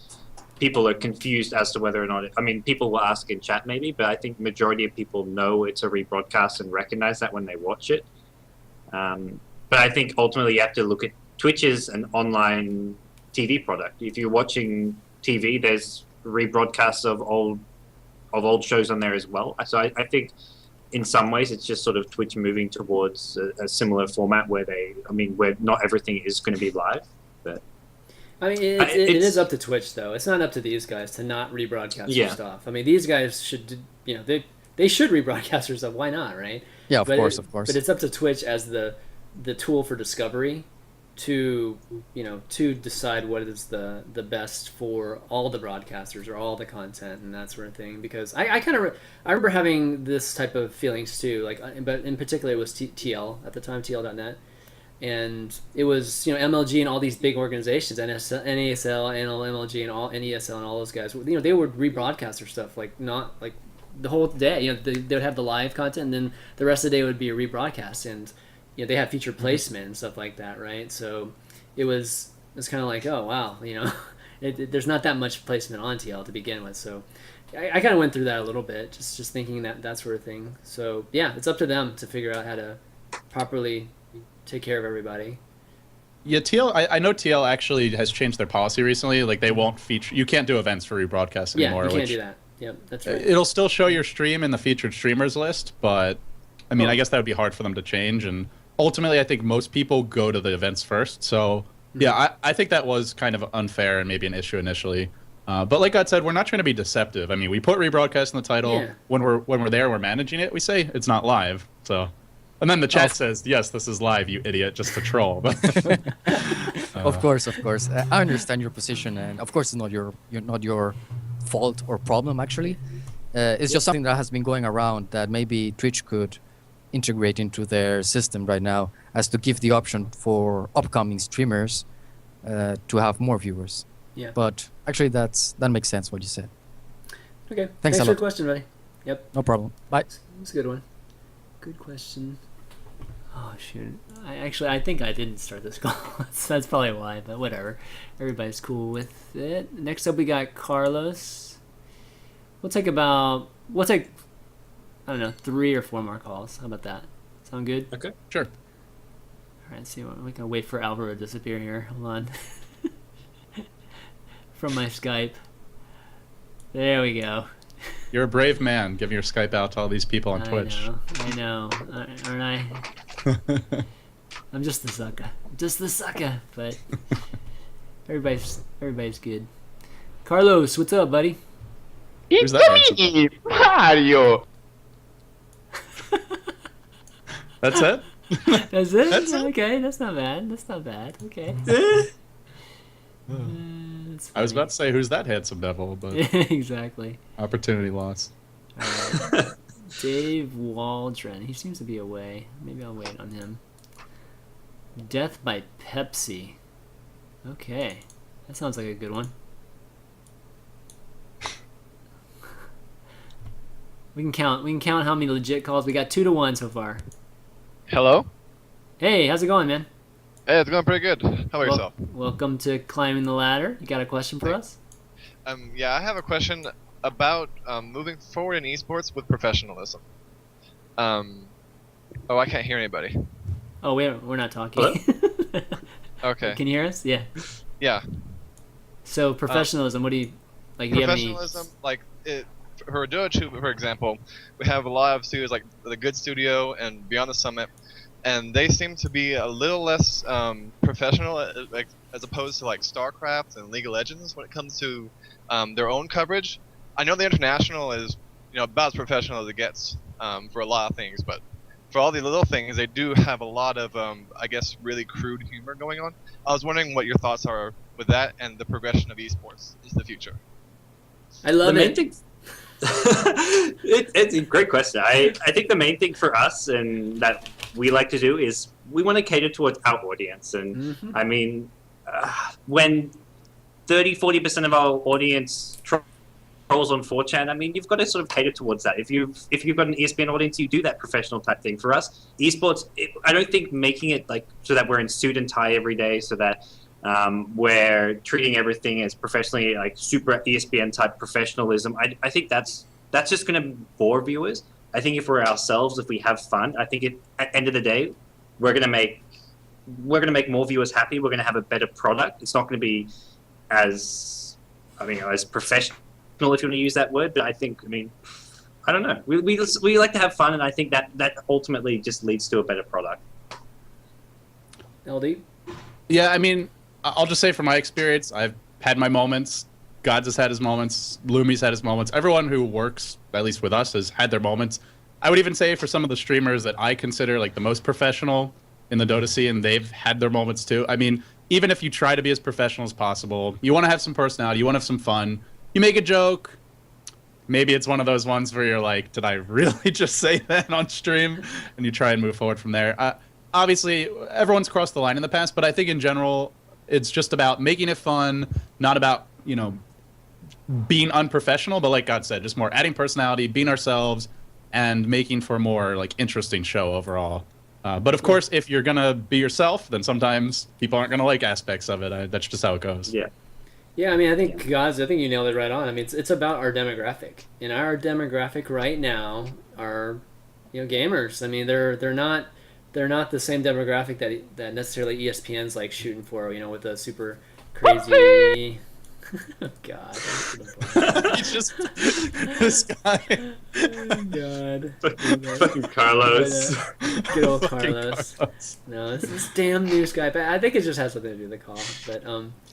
people are confused as to whether or not. I mean, people will ask in chat maybe, but I think majority of people know it's a rebroadcast and recognize that when they watch it. But I think ultimately you have to look at Twitch as an online TV product. If you're watching TV, there's rebroadcasts of old shows on there as well. So I think in some ways it's just sort of Twitch moving towards a similar format where where not everything is going to be live. But I mean, it is up to Twitch though. It's not up to these guys to not rebroadcast their stuff. I mean, these guys should, they should rebroadcast their stuff. Why not, right? Yeah, of course. But it's up to Twitch as the tool for discovery to decide what is the best for all the broadcasters or all the content and that sort of thing. Because I remember having this type of feelings too. But in particular, it was TL at the time, TL.net, and it was MLG and all these big organizations, NASL, NLMLG, and all NESL and all those guys. They would rebroadcast their stuff not the whole day. They would have the live content, and then the rest of the day would be a rebroadcast, and they have feature placement and stuff like that, right? So it was kind of like, oh wow, there's not that much placement on TL to begin with. So I kind of went through that a little bit, just thinking that sort of thing. So yeah, it's up to them to figure out how to properly take care of everybody. Yeah, TL. I know TL actually has changed their policy recently. Like they won't feature. You can't do events for rebroadcast anymore. Yeah, you can't do that. Yep, that's right. It'll still show your stream in the featured streamers list, but I mean, I guess that would be hard for them to change. And ultimately, I think most people go to the events first. So yeah, I think that was kind of unfair and maybe an issue initially. But like God said, we're not trying to be deceptive. I mean, we put rebroadcast in the title. Yeah. When we're there, we're managing it. We say it's not live. So, and then the chat says, "Yes, this is live, you idiot," just to troll. Of course. I understand your position, and of course, it's not your fault or problem. Actually, it's just something that has been going around that maybe Twitch could integrate into their system right now, as to give the option for upcoming streamers to have more viewers. Yeah. But actually, that makes sense what you said. Okay. Thanks for a lot. the question, buddy. Yep. No problem. Bye. That's a good one. Good question. Oh shoot! I think I didn't start this call. That's probably why, but whatever. Everybody's cool with it. Next up, we got Carlos. We'll take I don't know, 3 or 4 more calls. How about that? Sound good? Okay. Sure. All right, see, we can wait for Alvaro to disappear here. Hold on. From my Skype. There we go. You're a brave man, giving your Skype out to all these people on Twitch. I know. Aren't I? I'm just the sucker. But everybody's good. Carlos, what's up, buddy? Who's that? Me, Mario. That's it? That's it? That's it? Okay, that's not bad. Okay. I was about to say, who's that handsome devil, but exactly. opportunity lost. Dave Waldron. He seems to be away. Maybe I'll wait on him. Death by Pepsi. Okay. That sounds like a good one. We can count how many legit calls. We got 2-1 so far. Hello? Hey, how's it going, man? Hey, it's going pretty good. How about yourself? Welcome to Climbing the Ladder. You got a question for us? Yeah, I have a question about moving forward in esports with professionalism. Oh, I can't hear anybody. Oh, we're not talking. Okay. Can you hear us? Yeah. Yeah. So professionalism. What do you like? Do you have any... Professionalism, like for GoDz, for example, we have a lot of studios like the Good Studio and Beyond the Summit, and they seem to be a little less professional, like as opposed to like StarCraft and League of Legends when it comes to their own coverage. I know the international is about as professional as it gets for a lot of things, but for all the little things, they do have a lot of I guess really crude humor going on. I was wondering what your thoughts are with that and the progression of esports into the future. I love it. It's a great question. I think the main thing for us and that we like to do is we want to cater towards our audience. And I mean, when 30-40% of our audience trolls on 4chan, I mean, you've got to sort of cater towards that. If you've got an ESPN audience, you do that professional type thing. For us, esports, I don't think making it like so that we're in suit and tie every day, so that we're treating everything as professionally, like super ESPN type professionalism. I think that's just going to bore viewers. I think if we're ourselves, if we have fun, I think at the end of the day, we're gonna make more viewers happy. We're gonna have a better product. It's not gonna be as as professional, if you want to use that word. But I don't know. We like to have fun, and I think that ultimately just leads to a better product. LD? Yeah, I mean, I'll just say from my experience, I've had my moments. GoDz has had his moments. Loomi's had his moments. Everyone who works, at least with us, has had their moments. I would even say for some of the streamers that I consider like the most professional in the Dota scene, they've had their moments too. I mean, even if you try to be as professional as possible, you want to have some personality, you want to have some fun. You make a joke. Maybe it's one of those ones where you're like, did I really just say that on stream? And you try and move forward from there. Obviously, everyone's crossed the line in the past, but I think in general, it's just about making it fun, not about, being unprofessional, but like God said, just more adding personality, being ourselves, and making for a more like interesting show overall. But of course, if you're gonna be yourself, then sometimes people aren't gonna like aspects of it. That's just how it goes. Yeah. Yeah, I mean, I think GoDz, I think you nailed it right on. I mean, it's about our demographic. And our demographic right now are, gamers. I mean, they're not the same demographic that necessarily ESPN's like shooting for, with the super crazy. Oh, God. He's just this guy. Oh, God. Fucking Carlos. Good old Carlos. No, this damn news guy. But I think it just has something to do with the call. But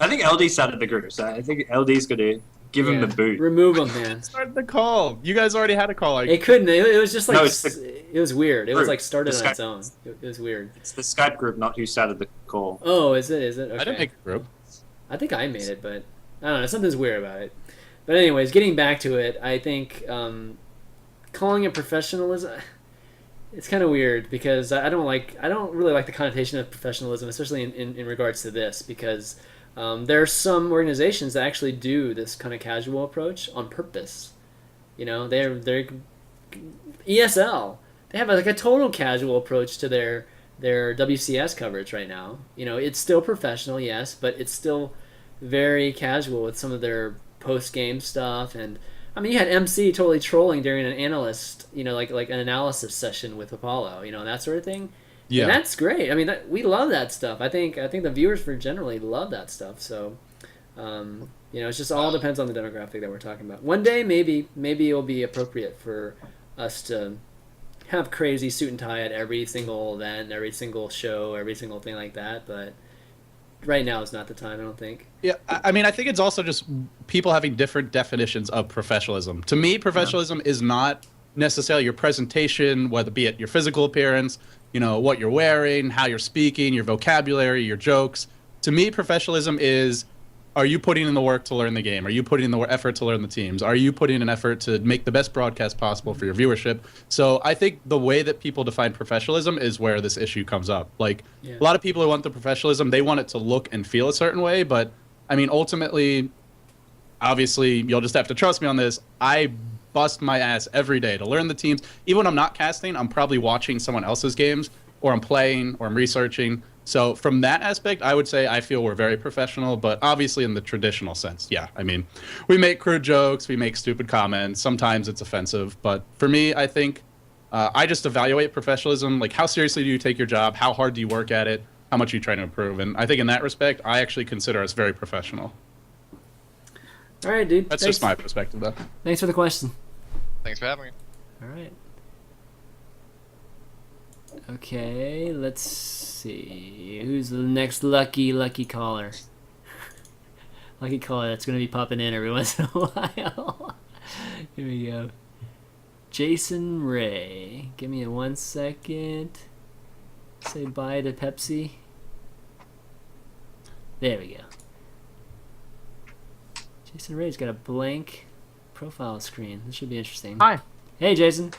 I think LD started the group, so I think LD's gonna give him the boot. Remove him, man. Start the call. You guys already had a call. It couldn't. It was just like No, it was weird. It was like started on Skype. its own. It was weird. It's the Skype group, not who started the call. Oh, is it? Okay. I didn't make a group. I think I made it, but I don't know. Something's weird about it. But anyways, getting back to it, I think calling it professionalism, it's kind of weird because I don't really like the connotation of professionalism, especially in regards to this, because there are some organizations that actually do this kind of casual approach on purpose. They're ESL. They have like a total casual approach to their WCS coverage right now. It's still professional, yes, but it's still very casual with some of their post-game stuff. And I mean, you had MC totally trolling during an analyst, like an analysis session with Apollo, that sort of thing. Yeah, and that's great. I mean, we love that stuff. I think the viewers for generally love that stuff. So, it's just all depends on the demographic that we're talking about. One day, maybe it'll be appropriate for us to have crazy suit and tie at every single event, every single show, every single thing like that. But right now is not the time, I don't think. Yeah, I mean, I think it's also just people having different definitions of professionalism. To me, professionalism is not necessarily your presentation, whether be it your physical appearance, what you're wearing, how you're speaking, your vocabulary, your jokes. To me, professionalism is, are you putting in the work to learn the game? Are you putting in the effort to learn the teams? Are you putting in an effort to make the best broadcast possible for your viewership? So I think the way that people define professionalism is where this issue comes up. Like, a lot of people who want the professionalism, they want it to look and feel a certain way. But, I mean, ultimately, obviously, you'll just have to trust me on this. I bust my ass every day to learn the teams. Even when I'm not casting, I'm probably watching someone else's games, or I'm playing, or I'm researching. So from that aspect, I would say I feel we're very professional, but obviously in the traditional sense, yeah. I mean, we make crude jokes, we make stupid comments, sometimes it's offensive, but for me, I think I just evaluate professionalism, like how seriously do you take your job, how hard do you work at it, how much are you trying to improve, and I think in that respect, I actually consider us very professional. All right, dude. That's just my perspective, though. Thanks for the question. Thanks for having me. All right. Okay, let's see. Who's the next lucky caller? Lucky caller that's going to be popping in every once in a while. Here we go. Jason Ray. Give me 1 second. Say bye to Pepsi. There we go. Jason Ray's got a blank profile screen. This should be interesting. Hi. Hey, Jason.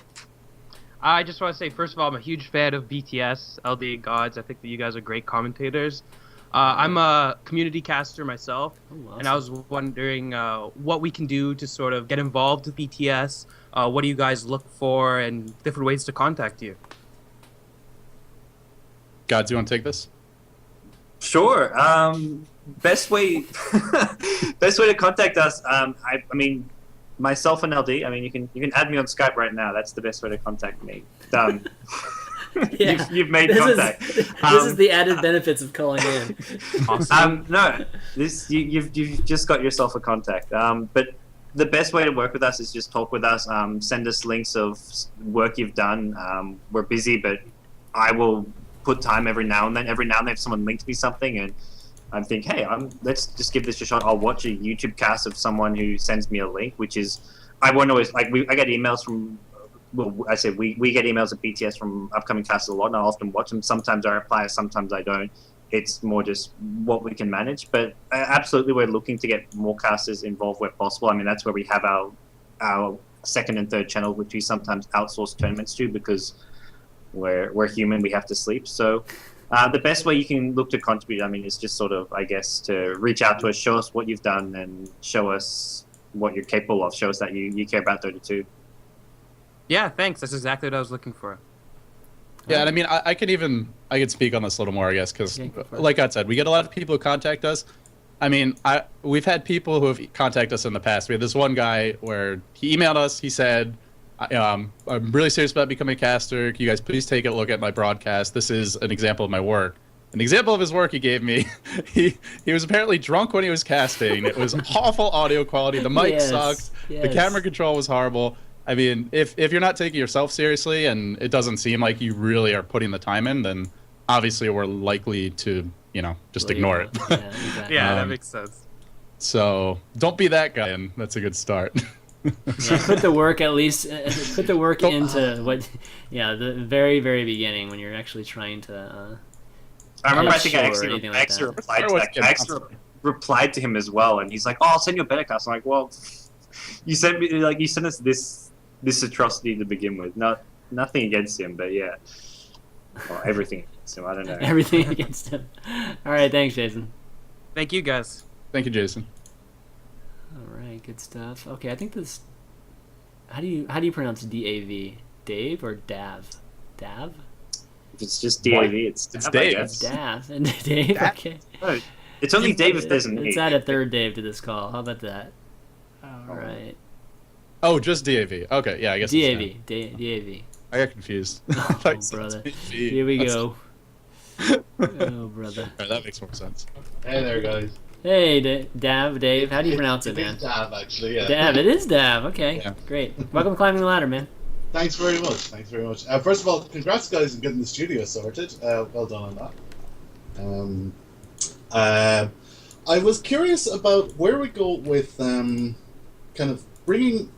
I just want to say, first of all, I'm a huge fan of BTS, LD, and GoDz. I think that you guys are great commentators. I'm a community caster myself, awesome. And I was wondering what we can do to sort of get involved with BTS. What do you guys look for, and different ways to contact you? GoDz, you want to take this? Sure. Best way to contact us. I mean, myself and LD. I mean, you can add me on Skype right now. That's the best way to contact me. Yeah. You've made This contact. This is the added benefits of calling in. No, you've just got yourself a contact. But the best way to work with us is just talk with us. Send us links of work you've done. We're busy, but I will put time every now and then. Every now and then, if someone links me something, and I think, hey, let's just give this a shot. I'll watch a YouTube cast of someone who sends me a link, which is I won't always I get emails from. Well, I said we get emails at BTS from upcoming casts a lot, and I often watch them. Sometimes I reply, sometimes I don't. It's more just what we can manage. But absolutely, we're looking to get more casters involved where possible. I mean, that's where we have our second and third channel, which we sometimes outsource tournaments to because we're human. We have to sleep. So the best way you can look to contribute, I mean, is just sort of, I guess, to reach out to us, show us what you've done, and show us what you're capable of. Show us that you care about Dota 2. Yeah, thanks. That's exactly what I was looking for. Yeah, and I mean, I could speak on this a little more, I guess, because, like I said, we get a lot of people who contact us. I mean, we've had people who have contacted us in the past. We had this one guy where he emailed us. He said, I'm really serious about becoming a caster. Can you guys please take a look at my broadcast? This is an example of my work. An example of his work he gave me, he was apparently drunk when he was casting. It was awful audio quality. The mic sucked. The camera control was horrible. I mean, if you're not taking yourself seriously and it doesn't seem like you really are putting the time in, then obviously we're likely to, just ignore it. Yeah, exactly. Yeah, that makes sense. So don't be that guy, and that's a good start. Yeah, put the work at least. Put the work into what. Yeah, the very very beginning when you're actually trying to. I remember. I think I anything actually like replied to that. I actually replied to him as well, and he's like, "Oh, I'll send you a better cast." I'm like, "Well, you sent us this atrocity to begin with. Nothing against him, but yeah, well, everything against him. I don't know. Everything against him. All right, thanks, Jason. Thank you, guys. Thank you, Jason. All right, good stuff. Okay, I think this. How do you pronounce DAV? Dave or Dav? Dav? If it's just DAV, it's Dave. It's Dav and Dave. Dav? Okay. No, it's only Dave if there's an Let's E. add a third Dave to this call. How about that? All right. Oh, just DAV. Okay, yeah, I guess it's DAV. DAV. I got confused. Oh, brother. Here we go. Oh, brother. Alright, that makes more sense. Hey there, guys. Hey, Dave. How do you pronounce it, man? It's Dav, actually, yeah. Dav. It is Dav. Okay, Yeah. great. Welcome to Climbing the Ladder, man. Thanks very much. First of all, congrats, guys, on getting the studio sorted. Well done on that. I was curious about where we go with kind of bringing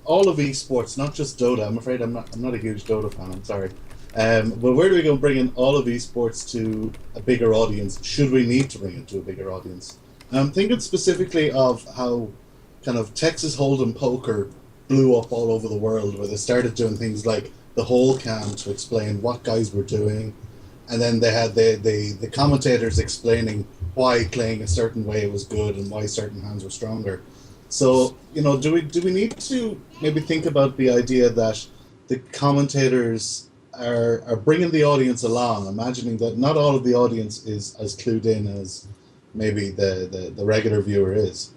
all of esports, not just Dota. I'm afraid I'm not a huge Dota fan. I'm sorry. But where do we go bringing all of esports to a bigger audience? Should we need to bring it to a bigger audience? I'm thinking specifically of how kind of Texas Hold'em poker blew up all over the world, where they started doing things like the whole cam to explain what guys were doing, and then they had the commentators explaining why playing a certain way was good and why certain hands were stronger. So, do we need to maybe think about the idea that the commentators are bringing the audience along, imagining that not all of the audience is as clued in as maybe the regular viewer is?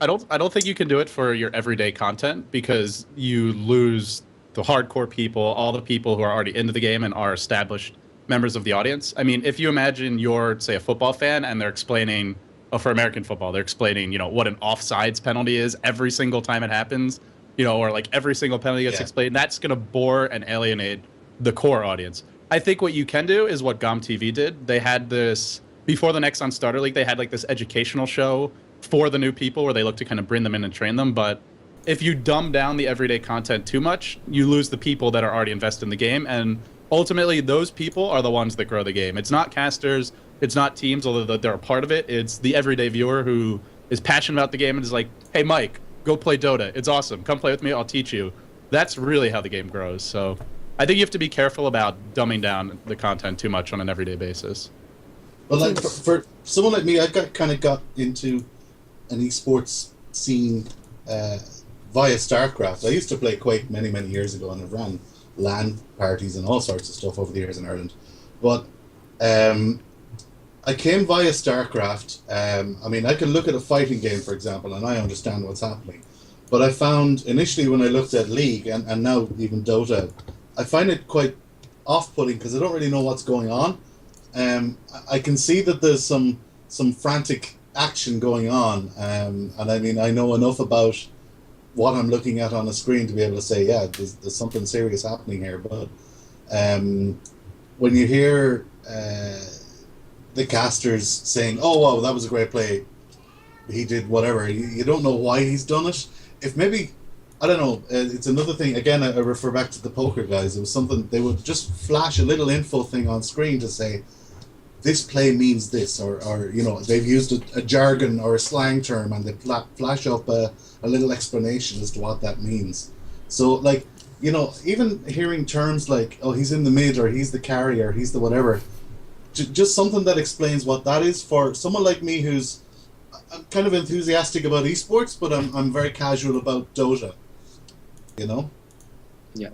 I don't think you can do it for your everyday content because you lose the hardcore people, all the people who are already into the game and are established members of the audience. I mean, if you imagine you're, say, a football fan and they're explaining, for American football, they're explaining, what an offsides penalty is every single time it happens, or like every single penalty gets explained, that's going to bore and alienate the core audience. I think what you can do is what GomTV did. They had this, before the next on Starter League, they had like this educational show for the new people where they look to kind of bring them in and train them. But if you dumb down the everyday content too much, you lose the people that are already invested in the game. And ultimately, those people are the ones that grow the game. It's not casters, it's not teams, although they're a part of it. It's the everyday viewer who is passionate about the game and is like, hey, Mike, go play Dota. It's awesome. Come play with me. I'll teach you. That's really how the game grows. So I think you have to be careful about dumbing down the content too much on an everyday basis. Well, like for someone like me, I got into an esports scene via StarCraft. I used to play Quake many years ago, and I ran LAN parties and all sorts of stuff over the years in Ireland. But I came via StarCraft. I mean, I can look at a fighting game, for example, and I understand what's happening. But I found initially when I looked at League and now even Dota, I find it quite off-putting because I don't really know what's going on. I can see that there's some frantic action going on, and I mean I know enough about what I'm looking at on the screen to be able to say, yeah, there's something serious happening here. But when you hear the casters saying, "Oh, wow, that was a great play," he did whatever, you don't know why he's done it. If maybe, I don't know, it's another thing. Again, I refer back to the poker guys. It was something they would just flash a little info thing on screen to say, this play means this, or you know, they've used a jargon or a slang term, and they flash up a little explanation as to what that means. So, like, you know, even hearing terms like, oh, he's in the mid, or he's the carry, or he's the whatever, just something that explains what that is for someone like me who's I'm kind of enthusiastic about esports, but I'm very casual about Dota. You know. Yeah.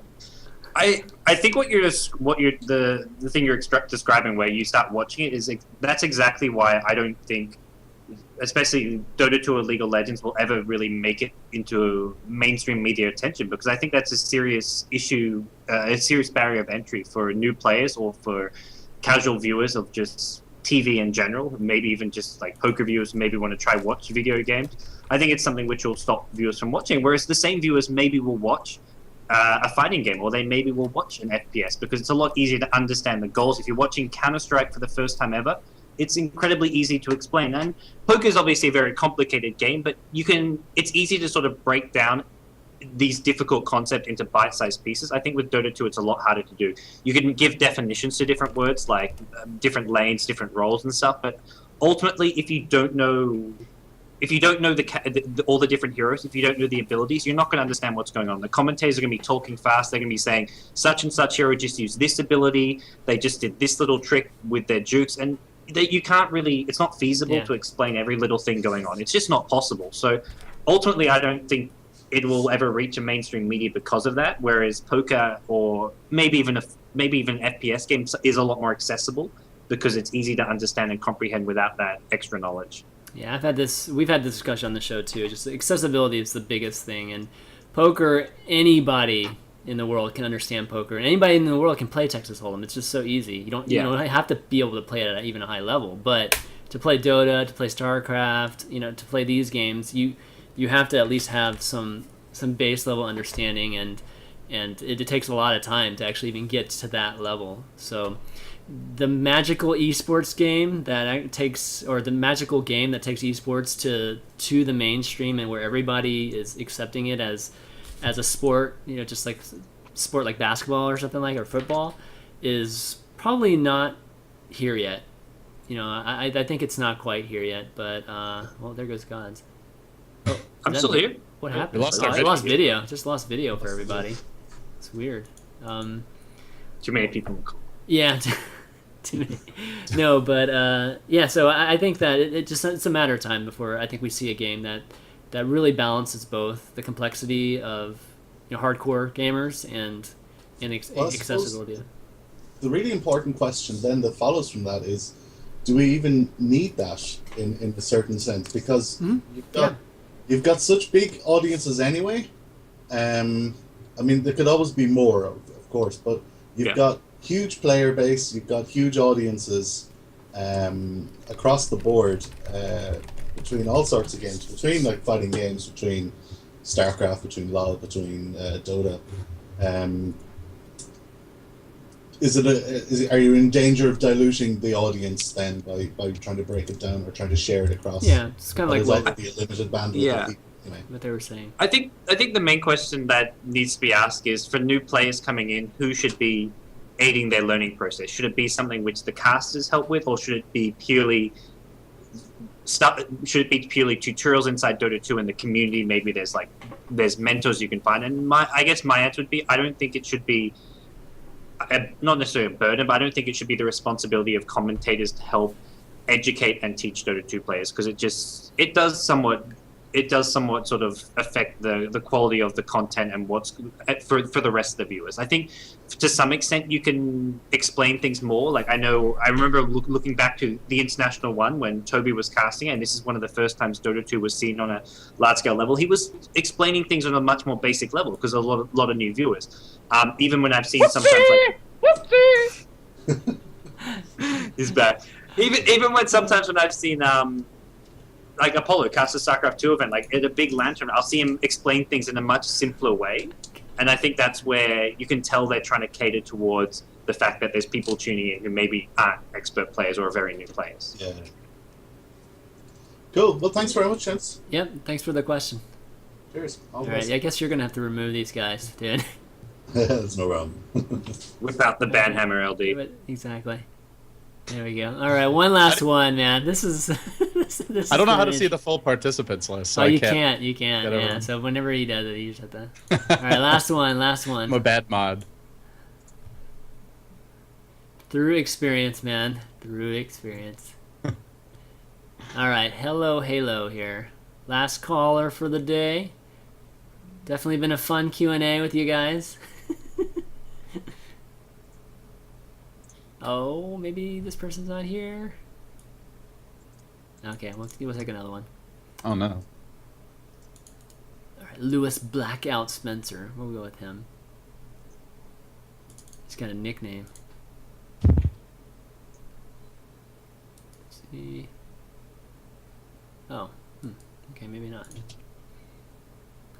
I think the thing you're describing where you start watching it is that's exactly why I don't think, especially Dota 2 or League of Legends, will ever really make it into mainstream media attention, because I think that's a serious issue, a serious barrier of entry for new players or for casual viewers of just TV in general, maybe even just like poker viewers who maybe want to try watch video games. I think it's something which will stop viewers from watching, whereas the same viewers maybe will watch a fighting game, or they maybe will watch an FPS, because it's a lot easier to understand the goals. If you're watching Counter-Strike for the first time ever, it's incredibly easy to explain. And poker is obviously a very complicated game, but it's easy to sort of break down these difficult concepts into bite-sized pieces. I think with Dota 2 it's a lot harder to do. You can give definitions to different words, like different lanes, different roles and stuff, but ultimately if you don't know all the different heroes, if you don't know the abilities, you're not going to understand what's going on. The commentators are going to be talking fast. They're going to be saying such and such hero just used this ability, they just did this little trick with their jukes, and you can't really, it's not feasible to explain every little thing going on. It's just not possible. So ultimately I don't think it will ever reach a mainstream media because of that, whereas poker or maybe even FPS games is a lot more accessible because it's easy to understand and comprehend without that extra knowledge. Yeah, we've had this discussion on the show too. Just accessibility is the biggest thing, and poker, anybody in the world can understand poker, and anybody in the world can play Texas Hold'em. It's just so easy. You don't have to be able to play it at even a high level, but to play Dota, to play StarCraft, to play these games, you have to at least have some base level understanding, and it takes a lot of time to actually even get to that level. So the magical esports game that takes esports to the mainstream, and where everybody is accepting it as a sport, just like sport like basketball or something like, or football, is probably not here yet. I think it's not quite here yet, but well, there goes GoDz. Oh, I'm still here. What happened? I lost video. Just lost video for everybody. It's weird. Too many people. Yeah. Too many. No, but yeah. So I think that it's a matter of time before I think we see a game that really balances both the complexity of hardcore gamers and accessibility. The really important question then that follows from that is, do we even need that in a certain sense? Because you've got such big audiences anyway. I mean, there could always be more, of course, but you've got huge player base, you've got huge audiences across the board, between all sorts of games, between like fighting games, between StarCraft, between LoL, between Dota. Are you in danger of diluting the audience then by trying to break it down or trying to share it across? Yeah, it's kind of like what a limited bandwidth. What they were saying. I think the main question that needs to be asked is, for new players coming in, who should be aiding their learning process? Should it be something which the casters help with, or should it be purely tutorials inside Dota 2 in the community? Maybe there's mentors you can find. And I guess my answer would be, I don't think it should be not necessarily a burden, but I don't think it should be the responsibility of commentators to help educate and teach Dota 2 players, because it does somewhat sort of affect the quality of the content and what's for the rest of the viewers. I think to some extent you can explain things more. Like I remember looking back to the international one when Toby was casting, and this is one of the first times Dota 2 was seen on a large scale level. He was explaining things on a much more basic level because a lot of new viewers. Even when I've seen sometimes like is bad. Even when sometimes when I've seen like Apollo cast a StarCraft 2 event, like at a big lantern, I'll see him explain things in a much simpler way, and I think that's where you can tell they're trying to cater towards the fact that there's people tuning in who maybe aren't expert players or are very new players. Yeah. Cool. Well, thanks very much, gents. Yep. Thanks for the question. Cheers. All right. I guess you're gonna have to remove these guys, dude. There's no problem. Without the banhammer LD. But exactly. There we go. All right, one last one, man. This is. this I don't know is how to see the full participants list. So Oh, I you can't. You can't. get Yeah. everyone. So whenever he does it, you just have to. All right, last one. I'm a bad mod. Through experience, man. Through experience. All right, hello, Halo here. Last caller for the day. Definitely been a fun Q&A with you guys. Oh, maybe this person's not here. Okay, we'll take another one. Oh no. All right, Lewis Blackout Spencer. We'll go with him. He's got a nickname. Let's see. Oh, okay, maybe not.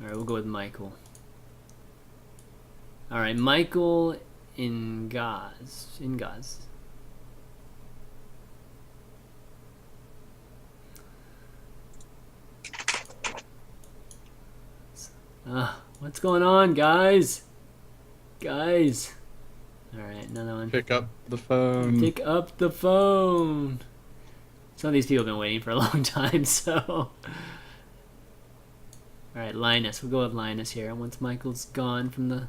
All right, we'll go with Michael. All right, Michael Ingaz. What's going on, guys? Guys. All right, another one. Pick up the phone. Pick up the phone. Some of these people have been waiting for a long time, so. All right, Linus. We'll go with Linus here. Once Michael's gone from the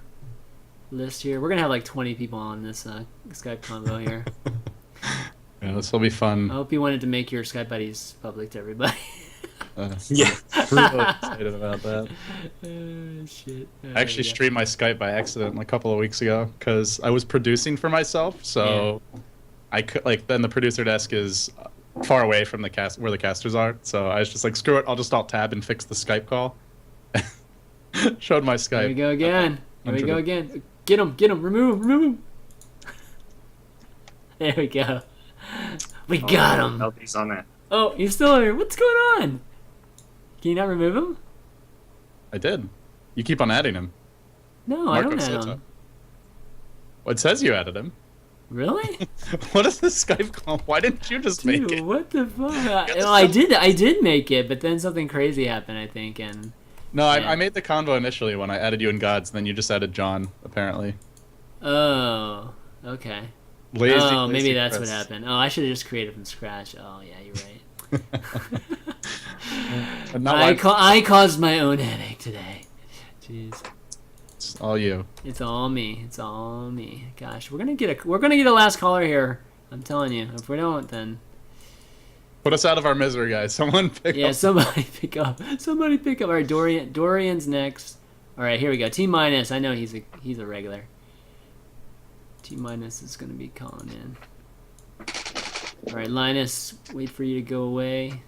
list here, we're gonna have like 20 people on this Skype combo here. Yeah, this will be fun. I hope you wanted to make your Skype buddies public to everybody. Yeah. Really excited about that. Shit. I actually streamed my Skype by accident a couple of weeks ago because I was producing for myself, so I could then the producer desk is far away from the cast where the casters are, so I was just like, screw it, I'll just alt tab and fix the Skype call. Showed my Skype. Here we go again. Here we go again. Get him, remove him. There we go. We got him. LD's on there. Oh, he's still here. What's going on? Can you not remove him? I did. You keep on adding him. No, I don't Marco add Soto. him. Well, it says you added him. Really? What is this Skype call? Why didn't you just make Dude, it? what the fuck? Well, I did make it, but then something crazy happened, I think, and... No, Yeah. I made the convo initially when I added you in GoDz, then you just added John, apparently. Oh, okay. Lazy, Oh, maybe lazy that's Chris. what happened. Oh, I should have just created from scratch. Oh, yeah, you're right. But not like, I caused my own headache today. Jeez. it's all you. It's all me. It's all me. Gosh, we're gonna get a last caller here. I'm telling you. If we don't, then Put us out of our misery, guys. Someone pick yeah, up. somebody pick up. Somebody pick up. All right, Dorian's next. All right, here we go. T minus. I know he's a regular. T minus is gonna be calling in. All right, Linus, wait for you to go away.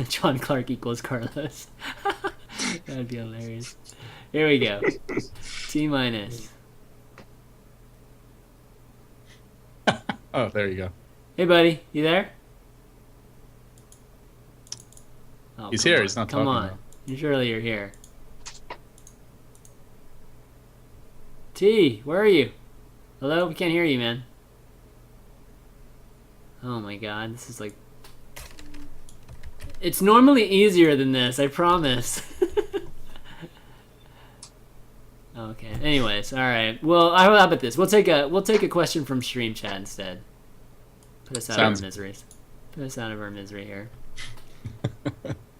John Clark equals Carlos. That'd be hilarious. Here we go. T minus. Oh, there you go. Hey, buddy, you there? Oh, He's come here, on. he's not Come talking on. Surely you're here. T, where are you? Hello? We can't hear you, man. Oh my god, this is like... It's normally easier than this, I promise. Okay, anyways, alright. Well, how about this? We'll take a question from Stream Chat instead. Put us out of our miseries. Put us out of our misery here.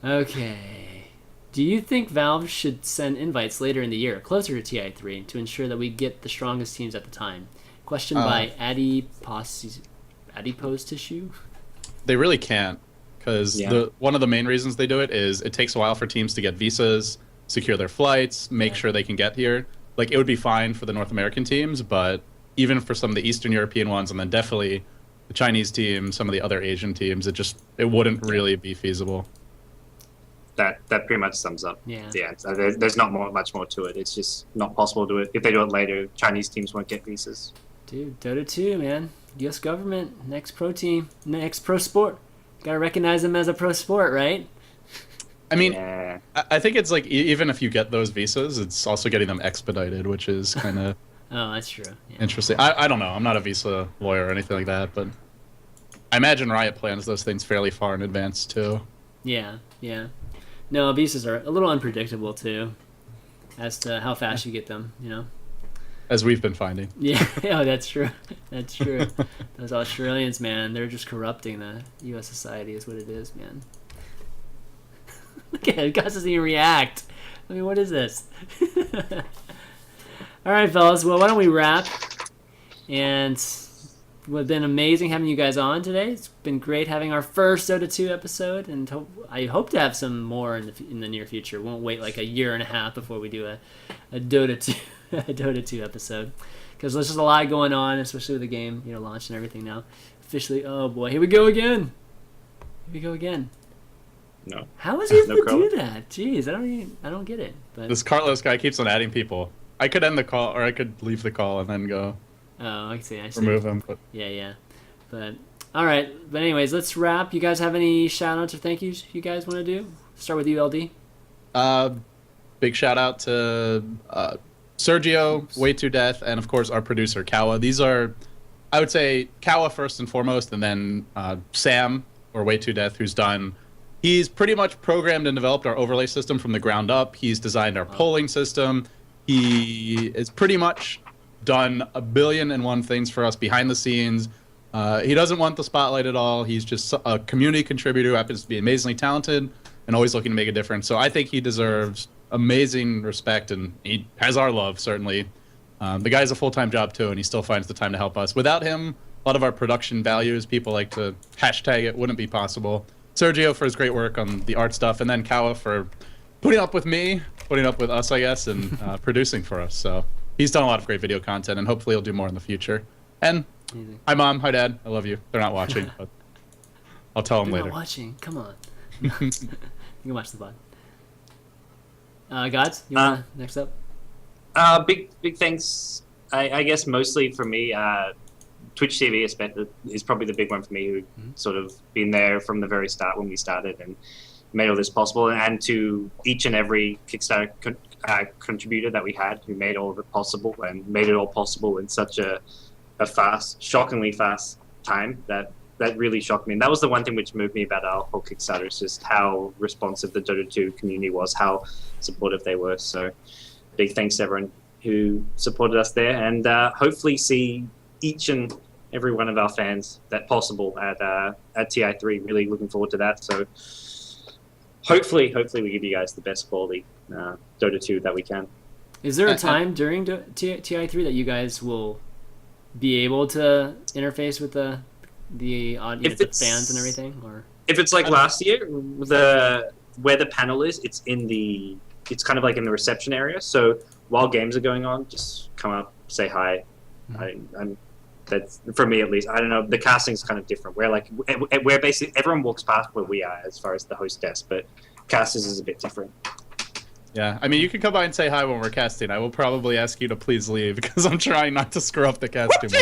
Okay. Do you think Valve should send invites later in the year, closer to TI3, to ensure that we get the strongest teams at the time? Question by Adipose Tissue. They really can't, because one of the main reasons they do it is it takes a while for teams to get visas, secure their flights, make sure they can get here. Like, it would be fine for the North American teams, but even for some of the Eastern European ones, and then definitely the Chinese team, some of the other Asian teams, it wouldn't really be feasible. That pretty much sums up. Yeah. So there's not much more to it. It's just not possible to do it. If they do it later, Chinese teams won't get visas. Dude, Dota 2, man. U.S. government, next pro team, next pro sport. Gotta recognize them as a pro sport, right? I mean, Yeah. I think it's like even if you get those visas, it's also getting them expedited, which is kind of Oh, that's true. Yeah. interesting. I don't know. I'm not a visa lawyer or anything like that, but I imagine Riot plans those things fairly far in advance too. Yeah, yeah. No, visas are a little unpredictable too, as to how fast you get them. You know. As we've been finding. Yeah, yeah, that's true. That's true. Those Australians, man, they're just corrupting the U.S. society, is what it is, man. Look at it, Gus doesn't even react. I mean, what is this? All right, fellas. Well, why don't we wrap? And it's been amazing having you guys on today. It's been great having our first Dota 2 episode, and I hope to have some more in the near future. Won't wait like a year and a half before we do a Dota 2 a Dota 2 episode, because there's just a lot going on, especially with the game, launch and everything now. Officially, oh boy, here we go again. No. How was he able to problem. do that? Jeez, I don't get it. But This Carlos guy keeps on adding people. I could end the call, or I could leave the call and then go oh, I see. remove him. But Yeah. But all right. But anyways, let's wrap. You guys have any shout outs or thank yous you guys want to do? Start with you, LD. Big shout out to Sergio, Way to Death, and of course our producer Kawa. These are, I would say, Kawa first and foremost, and then Sam, or Way to Death, who's done. He's pretty much programmed and developed our overlay system from the ground up. He's designed our polling system. He is pretty much done 1,000,000,001 things for us behind the scenes. He doesn't want the spotlight at all. He's just a community contributor who happens to be amazingly talented and always looking to make a difference. So I think he deserves amazing respect, and he has our love, certainly. The guy's a full-time job, too, and he still finds the time to help us. Without him, a lot of our production values, people like to hashtag it, wouldn't be possible. Sergio for his great work on the art stuff, and then Kawa for putting up with me, putting up with us, I guess, and producing for us. So he's done a lot of great video content, and hopefully he'll do more in the future. And hi, Mom. Hi, Dad. I love you. They're not watching, but I'll tell them They're later. not watching. Come on. You can watch the VOD. GoDz, you want next up? Big thanks. I guess mostly for me, Twitch TV is probably the big one for me, who sort of been there from the very start when we started and made all this possible, and to each and every Kickstarter contributor that we had who made all of it possible and made it all possible in such a shockingly fast time that really shocked me. And that was the one thing which moved me about our whole Kickstarter, is just how responsive the Dota 2 community was, how supportive they were. So big thanks to everyone who supported us there, and hopefully see each and every one of our fans that possible at TI3. Really looking forward to that. So hopefully we give you guys the best quality Dota 2 that we can. Is there a time during TI3 that you guys will be able to interface with the audience, the fans and everything? Or if it's like last year, where the panel is, it's kind of like in the reception area. So while games are going on, just come up, say hi. That's for me at least. I don't know. The casting's kind of different. We're basically everyone walks past where we are as far as the host desk, but casters is a bit different. Yeah, I mean, you can come by and say hi when we're casting. I will probably ask you to please leave because I'm trying not to screw up the cast too much.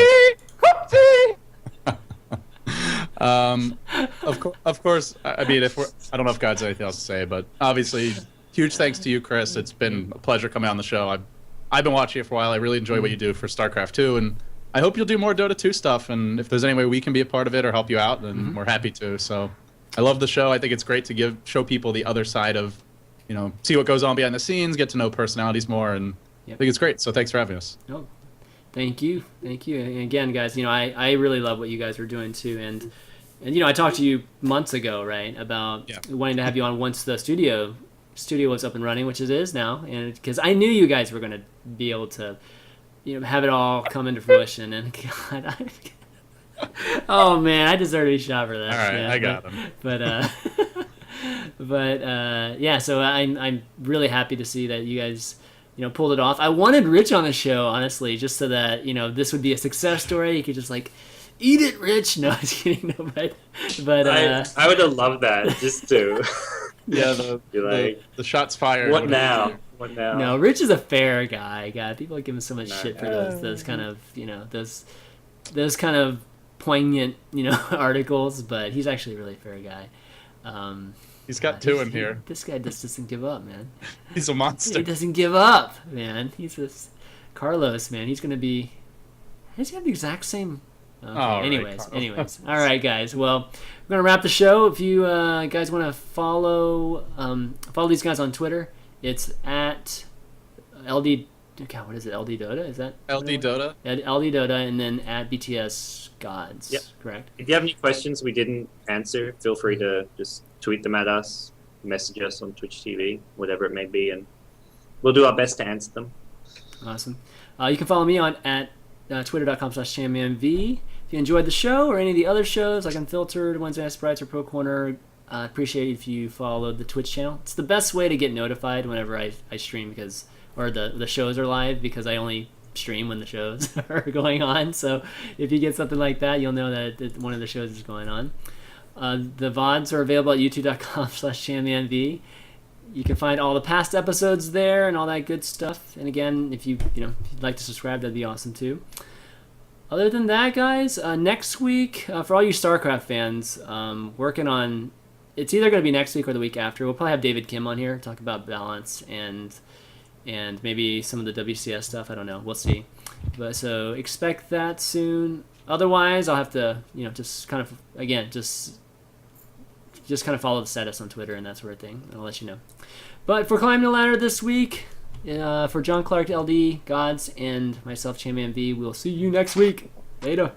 Of course. I mean, I don't know if God's anything else to say, but obviously, huge thanks to you, Chris. It's been a pleasure coming on the show. I've been watching it for a while. I really enjoy what you do for StarCraft 2, and I hope you'll do more Dota 2 stuff. And if there's any way we can be a part of it or help you out, then we're happy to. So, I love the show. I think it's great to show people the other side of, see what goes on behind the scenes, get to know personalities more, and I think it's great. So thanks for having us. Oh, thank you. And again, guys, I really love what you guys are doing too, and I talked to you months ago, right, about wanting to have you on once the studio was up and running, which it is now, and because I knew you guys were going to be able to, have it all come into fruition, and God, oh man, I deserve to be shot for that. All right, I got him. But yeah, so I'm really happy to see that you guys pulled it off. I wanted Rich on the show, honestly, just so that this would be a success story. You could just eat it, Rich. No, I was kidding. No, but I would have loved that just to the shots fired. What now? No, Rich is a fair guy. God, people give him so much shit for those kind of those those kind of poignant, articles. But he's actually a really fair guy. He's got two in here. This guy just doesn't give up, man. He's a monster. He doesn't give up, man. He's this Carlos, man. He's gonna be. Does he have the exact same? Okay. All right, anyways. All right, guys. Well, we're gonna wrap the show. If you guys want to follow these guys on Twitter, it's at LD. God, what is it? LD Dota? Is that LD Dota? LD Dota, and then at BTS GoDz. Yep. Correct. If you have any questions we didn't answer, feel free to just tweet them at us, message us on Twitch TV, whatever it may be, and we'll do our best to answer them. Awesome. You can follow me on at twitter.com/ChanmanV. If you enjoyed the show or any of the other shows like Unfiltered, Wednesday Night Sprites, or Pro Corner, I appreciate it if you followed the Twitch channel. It's the best way to get notified whenever I stream or the shows are live, because I only stream when the shows are going on. So if you get something like that, you'll know that one of the shows is going on. The VODs are available at youtube.com/ChanmanV. You can find all the past episodes there and all that good stuff. And again, if you'd like to subscribe, that'd be awesome too. Other than that, guys, next week, for all you StarCraft fans, working on, it's either going to be next week or the week after. We'll probably have David Kim on here, talk about balance and maybe some of the WCS stuff. I don't know. We'll see. But so expect that soon. Otherwise, I'll have to, just kind of, again, just kind of follow the status on Twitter and that sort of thing. I'll let you know. But for Climbing the Ladder this week, for John Clark, LD, GoDz, and myself, ChanmanV, we'll see you next week. Later.